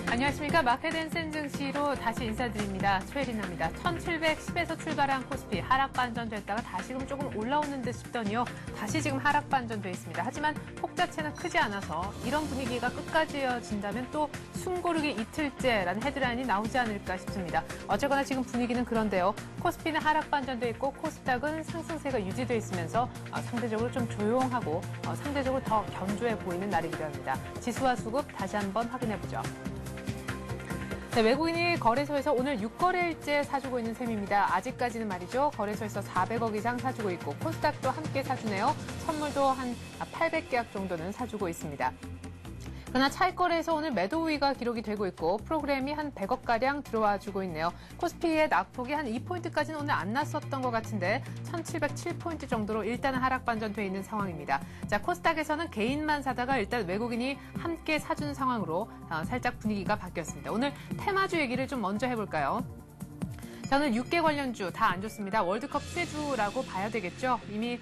안녕하십니까. 마켓앤센 증시로 다시 인사드립니다. 최혜린입니다. 1710에서 출발한 코스피 하락 반전됐다가 다시금 조금 올라오는 듯 싶더니요. 다시 지금 하락 반전돼 있습니다. 하지만 폭 자체는 크지 않아서 이런 분위기가 끝까지 이어진다면 또 숨고르기 이틀째라는 헤드라인이 나오지 않을까 싶습니다. 어쨌거나 지금 분위기는 그런데요. 코스피는 하락 반전돼 있고 코스닥은 상승세가 유지돼 있으면서 상대적으로 좀 조용하고 상대적으로 더 견조해 보이는 날이기도 합니다. 지수와 수급 다시 한번 확인해보죠. 네, 외국인이 거래소에서 오늘 6거래일째 사주고 있는 셈입니다. 아직까지는 말이죠. 거래소에서 400억 이상 사주고 있고 코스닥도 함께 사주네요. 선물도 한 800계약 정도는 사주고 있습니다. 그러나 차익거래에서 오늘 매도 우위가 기록이 되고 있고 프로그램이 한 100억가량 들어와주고 있네요. 코스피의 낙폭이 한 2포인트까지는 오늘 안 났었던 것 같은데 1707포인트 정도로 일단은 하락 반전돼 있는 상황입니다. 자, 코스닥에서는 개인만 사다가 일단 외국인이 함께 사준 상황으로 살짝 분위기가 바뀌었습니다. 오늘 테마주 얘기를 좀 먼저 해볼까요? 저는 6개 관련주 다 안 좋습니다. 월드컵 수혜주라고 봐야 되겠죠. 이미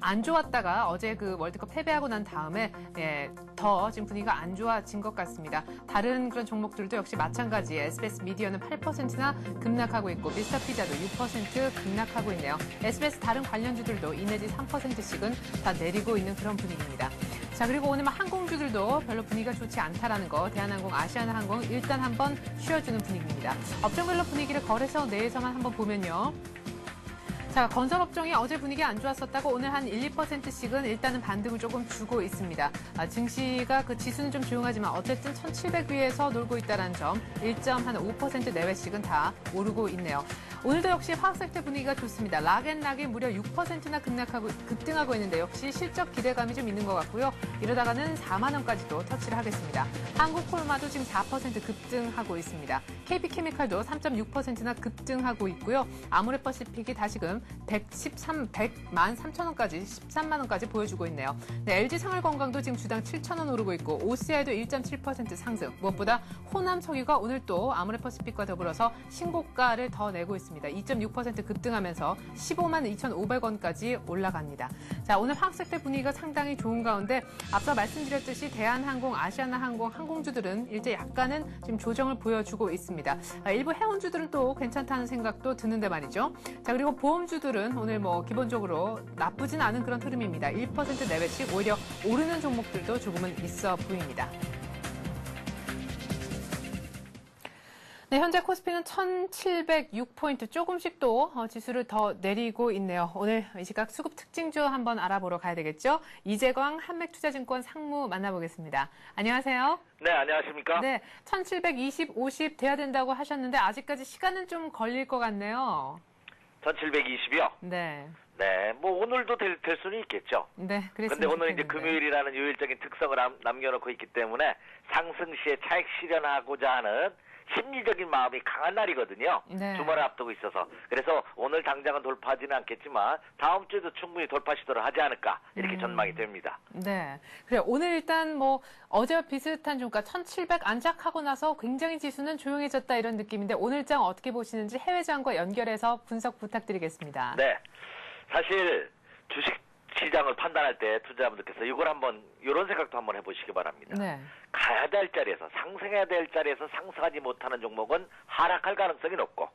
안 좋았다가 어제 그 월드컵 패배하고 난 다음에 더 지금 분위기가 안 좋아진 것 같습니다. 다른 그런 종목들도 역시 마찬가지. SBS 미디어는 8%나 급락하고 있고 미스터 피자도 6% 급락하고 있네요. SBS 다른 관련주들도 2 내지 3%씩은 다 내리고 있는 그런 분위기입니다. 자, 그리고 오늘 항공주들도 별로 분위기가 좋지 않다라는 거. 대한항공, 아시아나항공 일단 한번 쉬어주는 분위기입니다. 업종별로 분위기를 거래소 내에서만 한번 보면요. 자, 건설업종이 어제 분위기 안 좋았었다고 오늘 한 1, 2%씩은 일단은 반등을 조금 주고 있습니다. 증시가 그 지수는 좀 조용하지만 어쨌든 1700 위에서 놀고 있다는 점 1.5% 내외씩은 다 오르고 있네요. 오늘도 역시 화학색채 분위기가 좋습니다. 락앤락이 무려 6%나 급등하고 있는데 역시 실적 기대감이 좀 있는 것 같고요. 이러다가는 4만 원까지도 터치를 하겠습니다. 한국콜마도 지금 4% 급등하고 있습니다. KP케미칼도 3.6%나 급등하고 있고요. 아모레퍼시픽이 다시금 100만 3천 원까지 13만 원까지 보여주고 있네요. 네, LG생활건강도 지금 주당 7천 원 오르고 있고 OCI도 1.7% 상승. 무엇보다 호남석유가 오늘 또 아모레퍼시픽과 더불어서 신고가를 더 내고 있습니다. 2.6% 급등하면서 15만 2,500원까지 올라갑니다. 자, 오늘 화학색채 분위기가 상당히 좋은 가운데 앞서 말씀드렸듯이 대한항공, 아시아나항공, 항공주들은 일제 약간은 지금 조정을 보여주고 있습니다. 일부 해운주들은 또 괜찮다는 생각도 드는데 말이죠. 자, 그리고 보험주들은 오늘 기본적으로 나쁘진 않은 그런 흐름입니다. 1% 내외씩 오히려 오르는 종목들도 조금은 있어 보입니다. 네, 현재 코스피는 1706포인트 조금씩 또 지수를 더 내리고 있네요. 오늘 이 시각 수급 특징주 한번 알아보러 가야 되겠죠? 이재광 한맥투자증권 상무 만나보겠습니다. 안녕하세요. 네, 안녕하십니까? 네, 1720, 50 돼야 된다고 하셨는데 아직까지 시간은 좀 걸릴 것 같네요. 1720이요? 네. 네, 오늘도 될 수는 있겠죠. 네, 그랬습니다. 근데 오늘 이제 금요일이라는 요일적인 특성을 남겨놓고 있기 때문에 상승 시에 차익 실현하고자 하는 심리적인 마음이 강한 날이거든요. 네. 주말을 앞두고 있어서. 그래서 오늘 당장은 돌파하지는 않겠지만 다음 주에도 충분히 돌파 시도를 하지 않을까 이렇게 전망이 됩니다. 네. 그래 오늘 일단 어제와 비슷한 종가 1700 안착하고 나서 굉장히 지수는 조용해졌다 이런 느낌인데 오늘장 어떻게 보시는지 해외장과 연결해서 분석 부탁드리겠습니다. 네. 사실 주식 시장을 판단할 때 투자자분들께서 이런 생각도 한번 해보시기 바랍니다. 네. 가야 될 자리에서 상승해야 될 자리에서 상승하지 못하는 종목은 하락할 가능성이 높고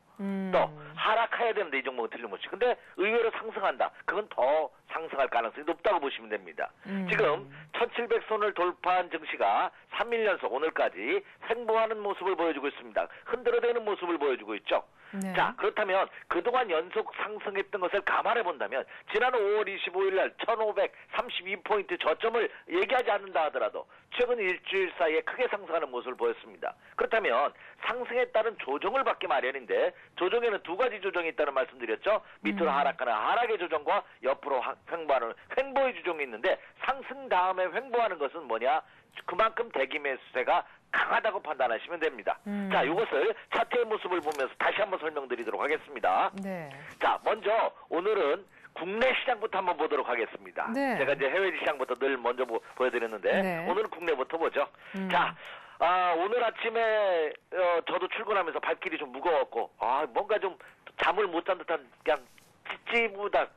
또 하락해야 되는데 이 종목은 틀림없이 근데 의외로 상승한다. 그건 더 상승할 가능성이 높다고 보시면 됩니다. 지금 1700선을 돌파한 증시가 3일 연속 오늘까지 횡보하는 모습을 보여주고 있습니다. 흔들어대는 모습을 보여주고 있죠. 네. 자, 그렇다면 그동안 연속 상승했던 것을 감안해 본다면 지난 5월 25일 날 1532포인트 저점을 얘기하지 않는다 하더라도 최근 일주일 사이에 크게 상승하는 모습을 보였습니다. 그렇다면 상승에 따른 조정을 받기 마련인데 조정에는 두 가지 조정이 있다는 말씀드렸죠. 밑으로 하락하는 하락의 조정과 옆으로 횡보하는 횡보의 조정이 있는데 상승 다음에 횡보하는 것은 뭐냐? 그만큼 대기 매수세가 강하다고 판단하시면 됩니다. 자, 이것을 차트의 모습을 보면서 다시 한번 설명드리도록 하겠습니다. 네. 자, 먼저 오늘은 국내 시장부터 한번 보도록 하겠습니다. 네. 제가 이제 해외 시장부터 늘 먼저 보여드렸는데 네. 오늘은 국내부터 보죠. 자, 오늘 아침에 저도 출근하면서 발길이 좀 무거웠고 뭔가 좀 잠을 못 잔 듯한 그냥 찌찌부닥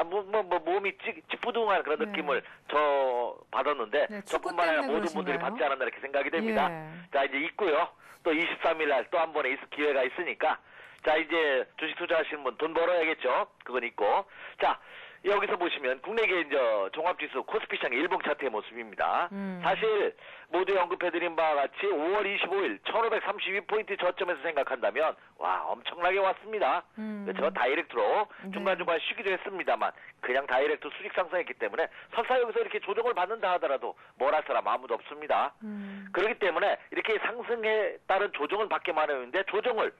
몸이 찌뿌둥한 그런 네. 느낌을 저 받았는데 네, 축구 저뿐만 아니라 때문에 모든 분들이 그러신가요? 받지 않았나 이렇게 생각이 됩니다. 예. 자, 이제 있고요. 또 23일 날 또 한 번에 있을 기회가 있으니까 자, 이제 주식 투자하시는 분 돈 벌어야겠죠. 그건 있고. 자, 여기서 보시면 국내계 이제 종합지수 코스피 시장의 일봉 차트의 모습입니다. 사실 모두 언급해드린 바와 같이 5월 25일 1532포인트 저점에서 생각한다면 와 엄청나게 왔습니다. 그렇죠. 다이렉트로 중간중간 쉬기도 했습니다만 그냥 다이렉트 수직 상승했기 때문에 설사 여기서 이렇게 조정을 받는다 하더라도 뭘 할 사람 아무도 없습니다. 그렇기 때문에 이렇게 상승에 따른 조정을 받게만 했는데 조정을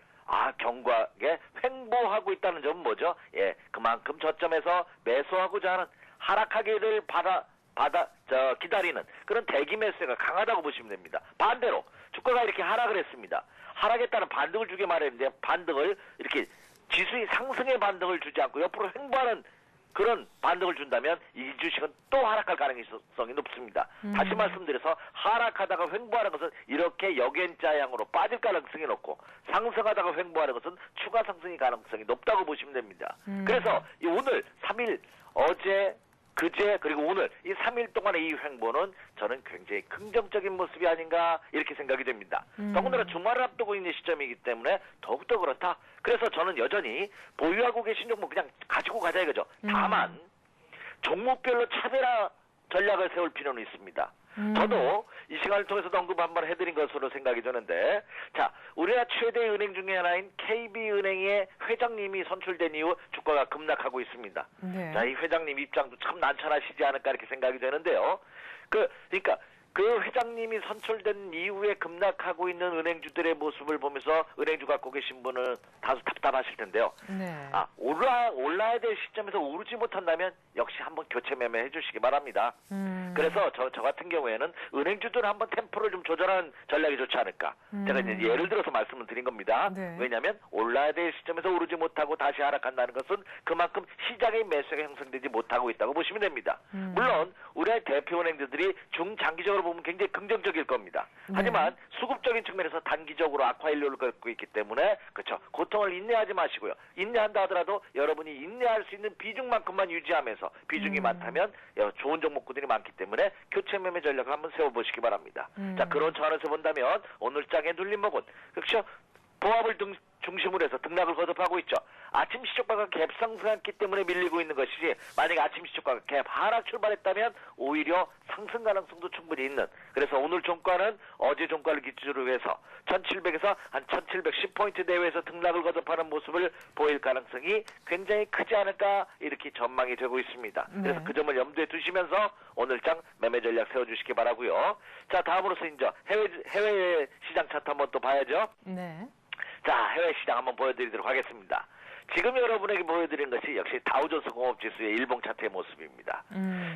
견고하게 횡보하고 있다는 점은 뭐죠? 예, 그만큼 저점에서 매수하고자 하는 하락하기를 기다리는 그런 대기 매수가 강하다고 보시면 됩니다. 반대로 주가가 이렇게 하락을 했습니다. 하락했다는 반등을 주게 말했는데 반등을 이렇게 지수의 상승의 반등을 주지 않고 옆으로 횡보하는 그런 반등을 준다면 이 주식은 또 하락할 가능성이 높습니다. 다시 말씀드려서 하락하다가 횡보하는 것은 이렇게 역연자양으로 빠질 가능성이 높고 상승하다가 횡보하는 것은 추가 상승의 가능성이 높다고 보시면 됩니다. 그래서 오늘 3일 어제 그제 그리고 오늘 이 3일 동안의 이 횡보는 저는 굉장히 긍정적인 모습이 아닌가 이렇게 생각이 됩니다. 더군다나 주말을 앞두고 있는 시점이기 때문에 더욱더 그렇다. 그래서 저는 여전히 보유하고 계신 종목 그냥 가지고 가자 이거죠. 다만 종목별로 차별화 전략을 세울 필요는 있습니다. 저도 이 시간을 통해서도 언급 한번 해드린 것으로 생각이 드는데 자 우리나라 최대 은행 중에 하나인 KB은행의 회장님이 선출된 이후 주가가 급락하고 있습니다. 네. 자, 이 회장님 입장도 참 난처하시지 않을까 이렇게 생각이 되는데요. 그러니까 그 회장님이 선출된 이후에 급락하고 있는 은행주들의 모습을 보면서 은행주 갖고 계신 분은 다소 답답하실 텐데요. 네. 올라야 될 시점에서 오르지 못한다면 역시 한번 교체 매매 해주시기 바랍니다. 그래서 저 같은 경우에는 은행주들 한번 템포를 좀 조절하는 전략이 좋지 않을까. 제가 이제 예를 들어서 말씀을 드린 겁니다. 네. 왜냐하면 올라야 될 시점에서 오르지 못하고 다시 하락한다는 것은 그만큼 시장의 매수가 형성되지 못하고 있다고 보시면 됩니다. 물론 우리나라 대표 은행주들이 중장기적으로 보면 굉장히 긍정적일 겁니다. 하지만 수급적인 측면에서 단기적으로 악화일로를 겪고 있기 때문에 그렇죠. 고통을 인내하지 마시고요. 인내한다 하더라도 여러분이 인내할 수 있는 비중만큼만 유지하면서 비중이 많다면 좋은 종목군들이 많기 때문에 교체 매매 전략을 한번 세워보시기 바랍니다. 자 그런 차원에서 본다면 오늘 장의 눌림목은 그렇죠. 보합을 중심으로 해서 등락을 거듭하고 있죠. 아침 시초가가 갭 상승했기 때문에 밀리고 있는 것이지 만약에 아침 시초가가 갭 하락 출발했다면 오히려 상승 가능성도 충분히 있는 그래서 오늘 종가는 어제 종가를 기준으로 해서 1700에서 한 1710포인트 내외에서 등락을 거듭하는 모습을 보일 가능성이 굉장히 크지 않을까 이렇게 전망이 되고 있습니다. 그래서 그 점을 염두에 두시면서 오늘장 매매 전략 세워주시기 바라고요. 자 다음으로서 이제 해외 시장 차트 한번 또 봐야죠. 네. 자, 해외 시장 한번 보여드리도록 하겠습니다. 지금 여러분에게 보여드린 것이 역시 다우존스 공업지수의 일봉 차트의 모습입니다.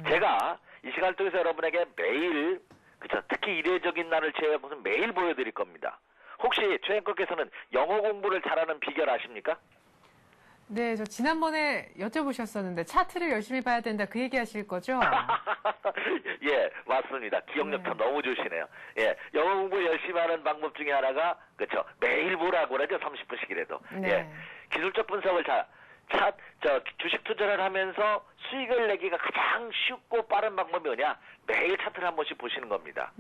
제가 이 시간을 통해서 여러분에게 매일, 그쵸, 특히 이례적인 날을 제외하고는 매일 보여드릴 겁니다. 혹시 최 앵커께서는 영어 공부를 잘하는 비결 아십니까? 네, 저 지난번에 여쭤보셨었는데 차트를 열심히 봐야 된다 그 얘기 하실 거죠? 예, 맞습니다. 기억력도 너무 좋으시네요. 예, 영어 공부 열심히 하는 방법 중에 하나가 그렇죠. 매일 보라고 그러죠. 30분씩이라도. 네. 예, 기술적 분석을 주식 투자를 하면서 수익을 내기가 가장 쉽고 빠른 방법이 뭐냐? 매일 차트를 한 번씩 보시는 겁니다.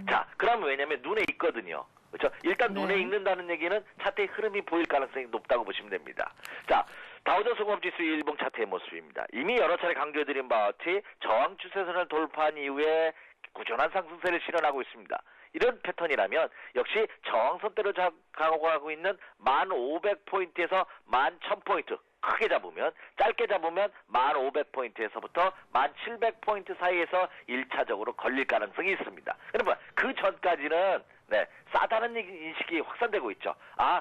자, 그러면 왜냐면 눈에 있거든요. 그렇죠? 일단 눈에 익는다는 얘기는 차트의 흐름이 보일 가능성이 높다고 보시면 됩니다. 자, 다우존스 공업지수 일봉 차트의 모습입니다. 이미 여러 차례 강조해드린 바와 같이 저항 추세선을 돌파한 이후에 꾸준한 상승세를 실현하고 있습니다. 이런 패턴이라면 역시 저항선대로 가고 있는 1500포인트에서 11,000포인트 크게 잡으면 짧게 잡으면 1500포인트에서부터 1700포인트 사이에서 1차적으로 걸릴 가능성이 있습니다. 그러면 그 전까지는 싸다는 인식이 확산되고 있죠.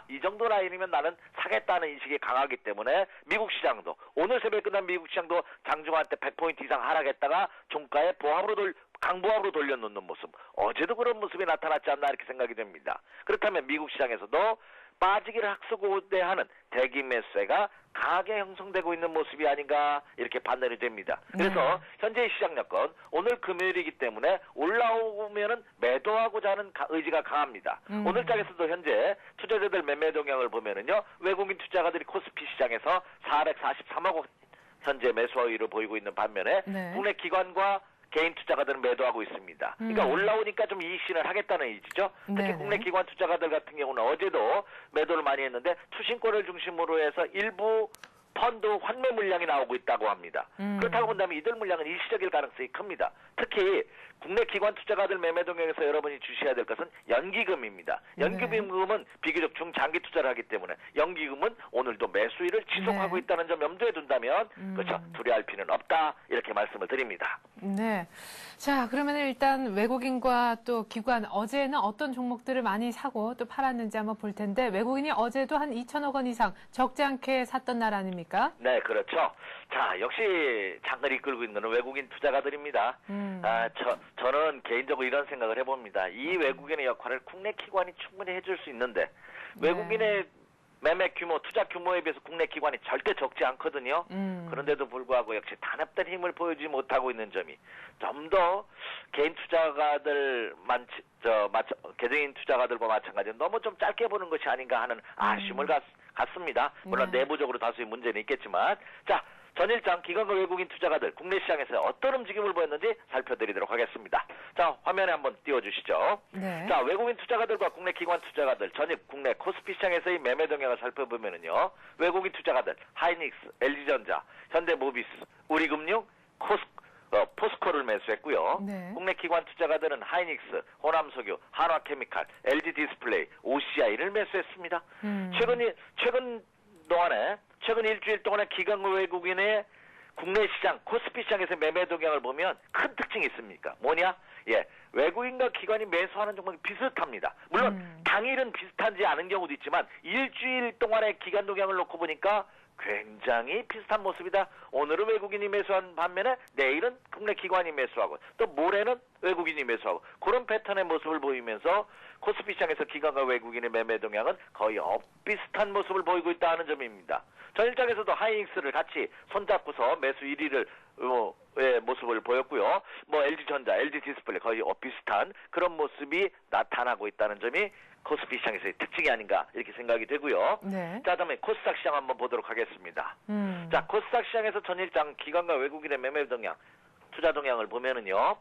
이 정도 라인이면 나는 사겠다는 인식이 강하기 때문에 미국 시장도 오늘 새벽에 끝난 미국 시장도 장중한 때 100포인트 이상 하락했다가 종가에 강보합으로 돌려놓는 모습. 어제도 그런 모습이 나타났지 않나 이렇게 생각이 됩니다. 그렇다면 미국 시장에서도 빠지기를 학수고대하는 대기 매수세가 강하게 형성되고 있는 모습이 아닌가 이렇게 판단이 됩니다. 그래서 현재의 시장 여건 오늘 금요일이기 때문에 올라오면은 매도하고자 하는 의지가 강합니다. 오늘 장에서도 현재 투자자들 매매 동향을 보면은요 외국인 투자가들이 코스피 시장에서 443억 현재 매수 우위를 보이고 있는 반면에 네. 국내 기관과 개인 투자가들은 매도하고 있습니다. 그러니까 올라오니까 좀 이익 실현을 하겠다는 의지죠. 특히 네네. 국내 기관 투자가들 같은 경우는 어제도 매도를 많이 했는데 투신권을 중심으로 해서 일부 펀드 환매 물량이 나오고 있다고 합니다. 그렇다고 본다면 이들 물량은 일시적일 가능성이 큽니다. 특히 국내 기관 투자가들 매매 동향에서 여러분이 주시해야 될 것은 연기금입니다. 연기금은 비교적 중장기 투자를 하기 때문에 연기금은 오늘도 매수일을 지속하고 네. 있다는 점 염두에 둔다면 그렇죠. 두려워할 필요는 없다 이렇게 말씀을 드립니다. 네. 자, 그러면 일단 외국인과 또 기관 어제는 어떤 종목들을 많이 사고 또 팔았는지 한번 볼 텐데 외국인이 어제도 한 2천억 원 이상 적지 않게 샀던 날 아닙니까? 네, 그렇죠. 자, 역시 장을 이끌고 있는 건 외국인 투자가들입니다. 저는 개인적으로 이런 생각을 해봅니다. 이 외국인의 역할을 국내 기관이 충분히 해줄 수 있는데 외국인의 매매 규모, 투자 규모에 비해서 국내 기관이 절대 적지 않거든요. 그런데도 불구하고 역시 단합된 힘을 보여주지 못하고 있는 점이 좀 더 개인 투자가들 개개인 투자가들과 마찬가지로 너무 좀 짧게 보는 것이 아닌가 하는 아쉬움을 갖습니다. 물론 내부적으로 다수의 문제는 있겠지만 자. 전일장 기관과 외국인 투자가들 국내 시장에서 어떤 움직임을 보였는지 살펴드리도록 하겠습니다. 자, 화면에 한번 띄워주시죠. 네. 자, 외국인 투자가들과 국내 기관 투자가들 전일 국내 코스피 시장에서의 매매 동향을 살펴보면은요. 외국인 투자가들 하이닉스, LG전자, 현대모비스, 우리금융, 포스코를 매수했고요. 네. 국내 기관 투자가들은 하이닉스, 호남석유, 한화케미칼, LG디스플레이, OCI를 매수했습니다. 최근 일주일 동안의 기관과 외국인의 국내 시장, 코스피 시장에서 매매 동향을 보면 큰 특징이 있습니까? 뭐냐? 예, 외국인과 기관이 매수하는 종목이 비슷합니다. 물론 당일은 비슷하지 않은 경우도 있지만 일주일 동안의 기간 동향을 놓고 보니까 굉장히 비슷한 모습이다. 오늘은 외국인이 매수한 반면에 내일은 국내 기관이 매수하고 또 모레는 외국인이 매수하고 그런 패턴의 모습을 보이면서 코스피 시장에서 기관과 외국인의 매매 동향은 거의 비슷한 모습을 보이고 있다는 점입니다. 전일장에서도 하이닉스를 같이 손잡고서 매수 1위를 모습을 보였고요. LG전자, LG디스플레이 거의 비슷한 그런 모습이 나타나고 있다는 점이 코스피 시장에서의 특징이 아닌가 이렇게 생각이 되고요. 네. 자, 다음에 코스닥 시장 한번 보도록 하겠습니다. 자, 코스닥 시장에서 전일장 기관과 외국인의 매매 동향, 투자 동향을 보면은요.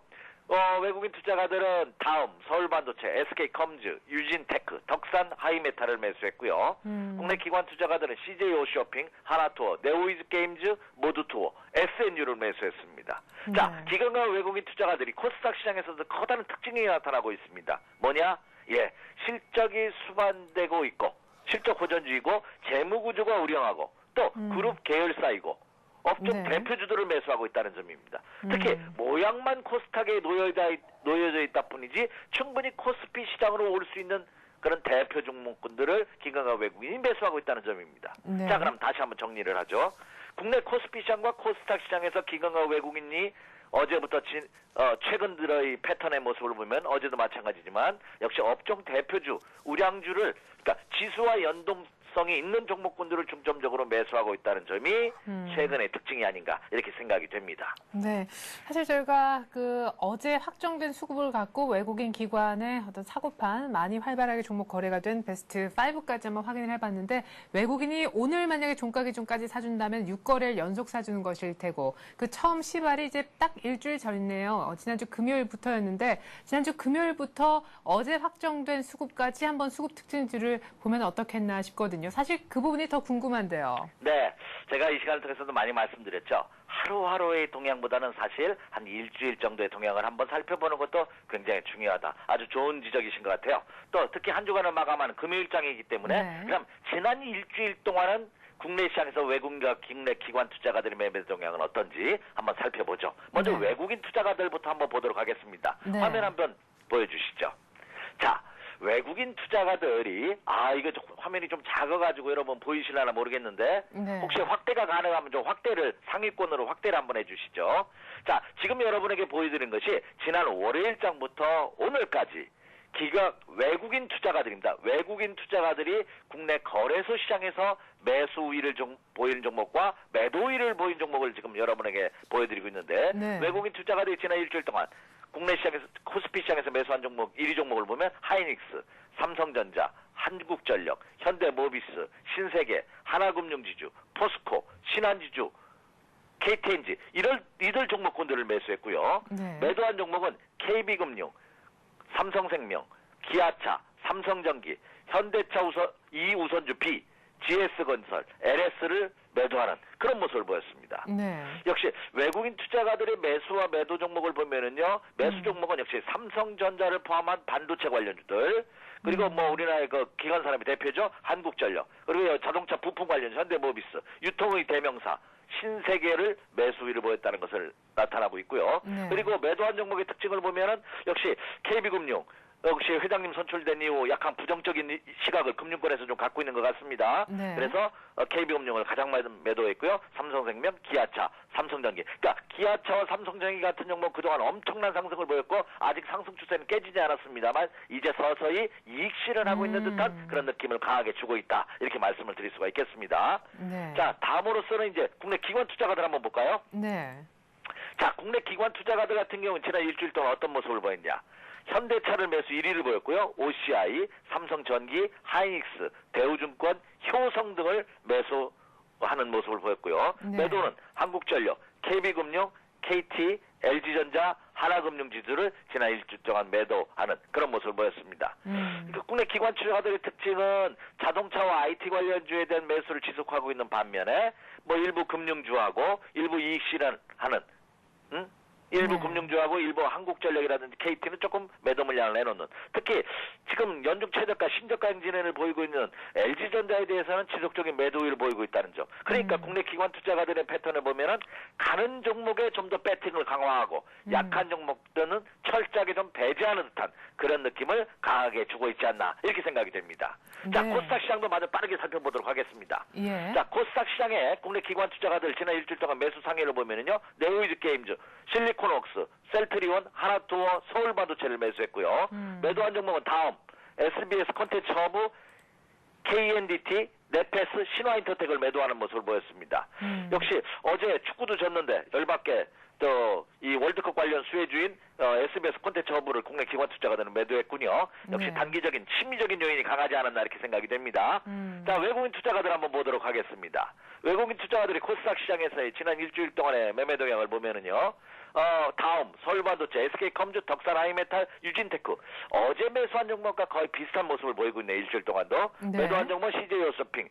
외국인 투자가들은 다음, 서울반도체, SK컴즈, 유진테크, 덕산, 하이메탈을 매수했고요. 국내 기관 투자가들은 CJ오쇼핑, 하나투어, 네오이즈게임즈, 모두투어, SNU를 매수했습니다. 자, 기관과 외국인 투자가들이 코스닥 시장에서도 커다란 특징이 나타나고 있습니다. 뭐냐? 예, 실적이 수반되고 있고, 실적 호전주의고, 재무구조가 우량하고, 또 그룹 계열사이고, 업종 대표주들을 매수하고 있다는 점입니다. 특히 모양만 코스닥에 놓여져 있다 뿐이지 충분히 코스피 시장으로 올 수 있는 그런 대표 종목군들을 기관과 외국인이 매수하고 있다는 점입니다. 네. 자, 그럼 다시 한번 정리를 하죠. 국내 코스피 시장과 코스닥 시장에서 기관과 외국인이 어제부터 최근 들어의 패턴의 모습을 보면 어제도 마찬가지지만 역시 업종 대표주, 우량주를 그러니까 지수와 연동성이 있는 종목군들을 중점적으로 매수하고 있다는 점이 최근의 특징이 아닌가 이렇게 생각이 됩니다. 네, 사실 저희가 어제 확정된 수급을 갖고 외국인 기관의 어떤 사고판 많이 활발하게 종목 거래가 된 베스트 5까지 한번 확인을 해봤는데 외국인이 오늘 만약에 종가 기준까지 사준다면 6거래를 연속 사주는 것일 테고 그 처음 시발이 이제 딱 일주일 전이네요. 지난주 금요일부터였는데 지난주 금요일부터 어제 확정된 수급까지 한번 수급 특징들을 보면 어떻겠나 싶거든요. 사실 그 부분이 더 궁금한데요. 네, 제가 이 시간을 통해서도 많이 말씀드렸죠. 하루하루의 동향보다는 사실 한 일주일 정도의 동향을 한번 살펴보는 것도 굉장히 중요하다. 아주 좋은 지적이신 것 같아요. 또 특히 한 주간을 마감하는 금요일장이기 때문에 그럼 지난 일주일 동안은 국내 시장에서 외국인과 국내 기관 투자가들의 매매 동향은 어떤지 한번 살펴보죠. 먼저 외국인 투자가들부터 한번 보도록 하겠습니다. 화면 한번 보여주시죠. 자, 외국인 투자가들이 이거 화면이 좀 작아가지고 여러분 보이실려나 모르겠는데 혹시 확대가 가능하면 좀 상위권으로 확대를 한번 해주시죠. 자, 지금 여러분에게 보여드린 것이 지난 월요일장부터 오늘까지 외국인 투자가들입니다. 외국인 투자가들이 국내 거래소 시장에서 매수 우위를 보이는 종목과 매도 우위를 보이는 종목을 지금 여러분에게 보여드리고 있는데 외국인 투자가들이 지난 일주일 동안 국내 시장에서 코스피 시장에서 매수한 종목 1위 종목을 보면 하이닉스, 삼성전자, 한국전력, 현대모비스, 신세계, 하나금융지주, 포스코, 신한지주 KTNG 이들 종목군들을 매수했고요. 네. 매도한 종목은 KB금융, 삼성생명, 기아차, 삼성전기, 현대차 2우선주 B, GS건설, LS를 매도하는 그런 모습을 보였습니다. 네. 역시 외국인 투자가들의 매수와 매도 종목을 보면은요, 매수 종목은 역시 삼성전자를 포함한 반도체 관련주들, 그리고 뭐 우리나라의 그 기관 사람이 대표죠, 한국전력, 그리고 자동차 부품 관련 현대모비스, 유통의 대명사 신세계를 매수 위를 보였다는 것을 나타나고 있고요. 네. 그리고 매도한 종목의 특징을 보면은 역시 KB금융 역시 회장님 선출된 이후 약간 부정적인 시각을 금융권에서 좀 갖고 있는 것 같습니다. 네. 그래서 KB금융을 가장 매도했고요. 삼성생명, 기아차, 삼성전기. 그러니까 기아차와 삼성전기 같은 종목 그동안 엄청난 상승을 보였고 아직 상승 추세는 깨지지 않았습니다만 이제 서서히 이익 실현하고 있는 듯한 그런 느낌을 강하게 주고 있다. 이렇게 말씀을 드릴 수가 있겠습니다. 네. 자, 다음으로서는 이제 국내 기관 투자가들 한번 볼까요? 네. 자, 국내 기관 투자가들 같은 경우는 지난 일주일 동안 어떤 모습을 보였냐? 현대차를 매수 1위를 보였고요. OCI, 삼성전기, 하이닉스, 대우증권, 효성 등을 매수하는 모습을 보였고요. 네. 매도는 한국전력, KB금융, KT, LG전자, 하나금융지주를 지난 일주일 동안 매도하는 그런 모습을 보였습니다. 국내 기관 투자가들의 특징은 자동차와 IT 관련주에 대한 매수를 지속하고 있는 반면에 뭐 일부 금융주하고 일부 이익 실현하는 일부 네. 금융주하고 일부 한국전력이라든지 KT는 조금 매도 물량을 내놓는, 특히 지금 연중 최저가 신저가 행진을 보이고 있는 LG전자에 대해서는 지속적인 매도 우위를 보이고 있다는 점. 그러니까 국내 기관 투자가들의 패턴을 보면은 가는 종목에 좀 더 배팅을 강화하고 약한 종목들은 철저하게 좀 배제하는 듯한 그런 느낌을 강하게 주고 있지 않나 이렇게 생각이 됩니다. 자, 네. 코스닥 시장도 마저 빠르게 살펴보도록 하겠습니다. 예. 자, 코스닥 시장에 국내 기관 투자가들 지난 일주일 동안 매수 상해를 보면은요, 네오이즈 게임즈, 실리콘웍스, 셀트리온, 하나투어, 서울반도체를 매수했고요. 매도한 종목은 다음, SBS 콘텐츠 허브, KNDT, 네페스, 신화인터텍을 매도하는 모습을 보였습니다. 역시 어제 축구도 졌는데 열받게 이 월드컵 관련 수혜주인 SBS 콘텐츠 허브를 국내 기관 투자가들은 매도했군요. 역시 네. 단기적인 심리적인 요인이 강하지 않았나 이렇게 생각이 됩니다. 자, 외국인 투자가들 한번 보도록 하겠습니다. 외국인 투자가들이 코스닥 시장에서의 지난 일주일 동안의 매매 동향을 보면은요, 다음 서울반도체, SK컴퓨터, 덕산하이메탈, 유진테크 어제 매수한 종목과 거의 비슷한 모습을 보이고 있네요. 일주일 동안도. 네. 매도한 종목은 CJ호쇼핑,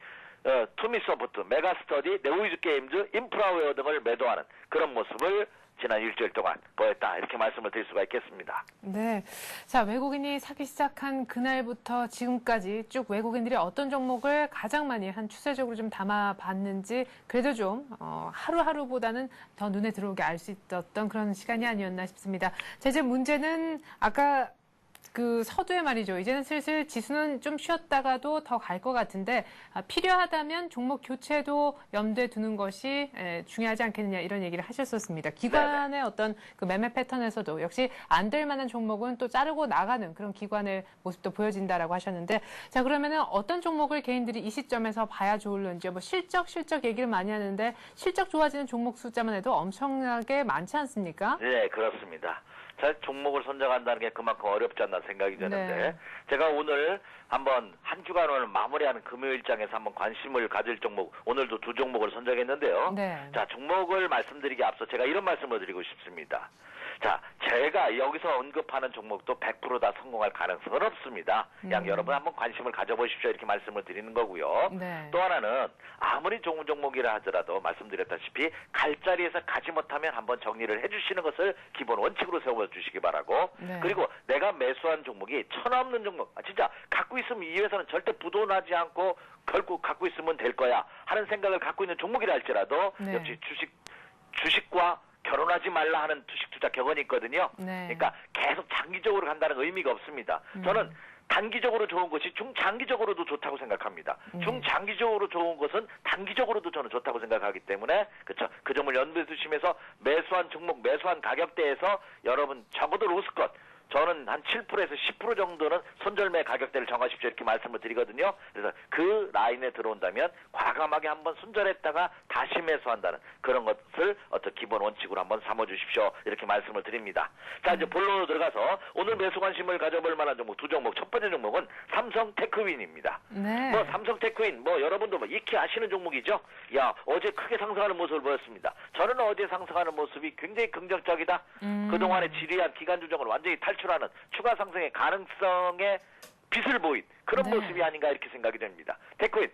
투미소프트, 메가스터디, 네오이즈 게임즈, 인프라웨어 등을 매도하는 그런 모습을 지난 일주일 동안 보였다. 이렇게 말씀을 드릴 수가 있겠습니다. 네. 자, 외국인이 사기 시작한 그날부터 지금까지 쭉 외국인들이 어떤 종목을 가장 많이 한 추세적으로 좀 담아봤는지 그래도 좀 하루하루보다는 더 눈에 들어오게 알 수 있었던 그런 시간이 아니었나 싶습니다. 자, 이제 문제는 아까 그 서두에 말이죠. 이제는 슬슬 지수는 좀 쉬었다가도 더 갈 것 같은데 필요하다면 종목 교체도 염두에 두는 것이 중요하지 않겠느냐 이런 얘기를 하셨었습니다. 기관의 네네. 어떤 그 매매 패턴에서도 역시 안 될 만한 종목은 또 자르고 나가는 그런 기관의 모습도 보여진다라고 하셨는데 자 그러면은 어떤 종목을 개인들이 이 시점에서 봐야 좋을런지 뭐 실적 얘기를 많이 하는데 실적 좋아지는 종목 숫자만 해도 엄청나게 많지 않습니까? 네, 그렇습니다. 자, 종목을 선정한다는 게 그만큼 어렵지 않나 생각이 되는데 네. 제가 오늘 한번 한 주간을 마무리하는 금요일장에서 한번 관심을 가질 종목, 오늘도 두 종목을 선정했는데요. 네. 자, 종목을 말씀드리기 앞서 제가 이런 말씀을 드리고 싶습니다. 자, 제가 여기서 언급하는 종목도 100% 다 성공할 가능성은 없습니다. 그냥 여러분 한번 관심을 가져보십시오. 이렇게 말씀을 드리는 거고요. 네. 또 하나는 아무리 좋은 종목이라 하더라도 말씀드렸다시피 갈 자리에서 가지 못하면 한번 정리를 해주시는 것을 기본 원칙으로 세워주시기 바라고 네. 그리고 내가 매수한 종목이 천없는 종목, 진짜 갖고 있으면 이 회사는 절대 부도나지 않고 결국 갖고 있으면 될 거야 하는 생각을 갖고 있는 종목이라 할지라도 네. 역시 주식과 결혼하지 말라 하는 주식 투자 격언이 있거든요. 네. 그러니까 계속 장기적으로 간다는 의미가 없습니다. 저는 단기적으로 좋은 것이 중장기적으로도 좋다고 생각합니다. 중장기적으로 좋은 것은 단기적으로도 저는 좋다고 생각하기 때문에 그렇죠. 그 점을 염두에 두시면서 매수한 종목, 매수한 가격대에서 여러분 적어도 로스컷 저는 한 7%에서 10% 정도는 손절매 가격대를 정하십시오 이렇게 말씀을 드리거든요. 그래서 그 라인에 들어온다면 과감하게 한번 손절했다가 다시 매수한다는 그런 것을 어떤 기본 원칙으로 한번 삼아주십시오 이렇게 말씀을 드립니다. 자, 이제 본론으로 들어가서 오늘 매수 관심을 가져볼 만한 종목 두 종목. 첫 번째 종목은 삼성테크윈입니다. 네. 뭐 삼성테크윈 뭐 여러분도 뭐 익히 아시는 종목이죠. 야, 어제 크게 상승하는 모습을 보였습니다. 저는 어제 상승하는 모습이 굉장히 긍정적이다. 그동안의 지리한 기간 조정을 완전히 탈출하는 추가 상승의 가능성에 빛을 보인 그런 네. 모습이 아닌가 이렇게 생각이 됩니다. 테크윈,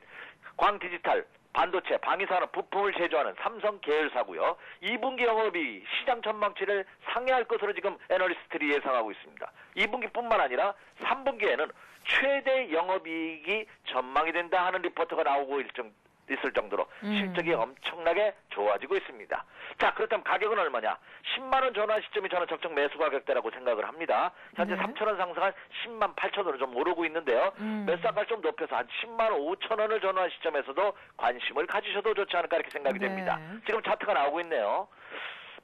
광디지털, 반도체, 방위산업, 부품을 제조하는 삼성 계열사고요. 2분기 영업이 시장 전망치를 상회할 것으로 지금 애널리스트들이 예상하고 있습니다. 2분기뿐만 아니라 3분기에는 최대 영업이익이 전망이 된다 하는 리포트가 나오고 있을 정도로 실적이 엄청나게 좋아지고 있습니다. 자, 그렇다면 가격은 얼마냐? 10만 원 전환 시점이 저는 적정 매수 가격대라고 생각을 합니다. 현재 네. 3천 원 상승한 10만 8천 원으로 좀 오르고 있는데요. 매수가를 좀 높여서 한 10만 5천 원을 전환 시점에서도 관심을 가지셔도 좋지 않을까 이렇게 생각이 네. 됩니다. 지금 차트가 나오고 있네요.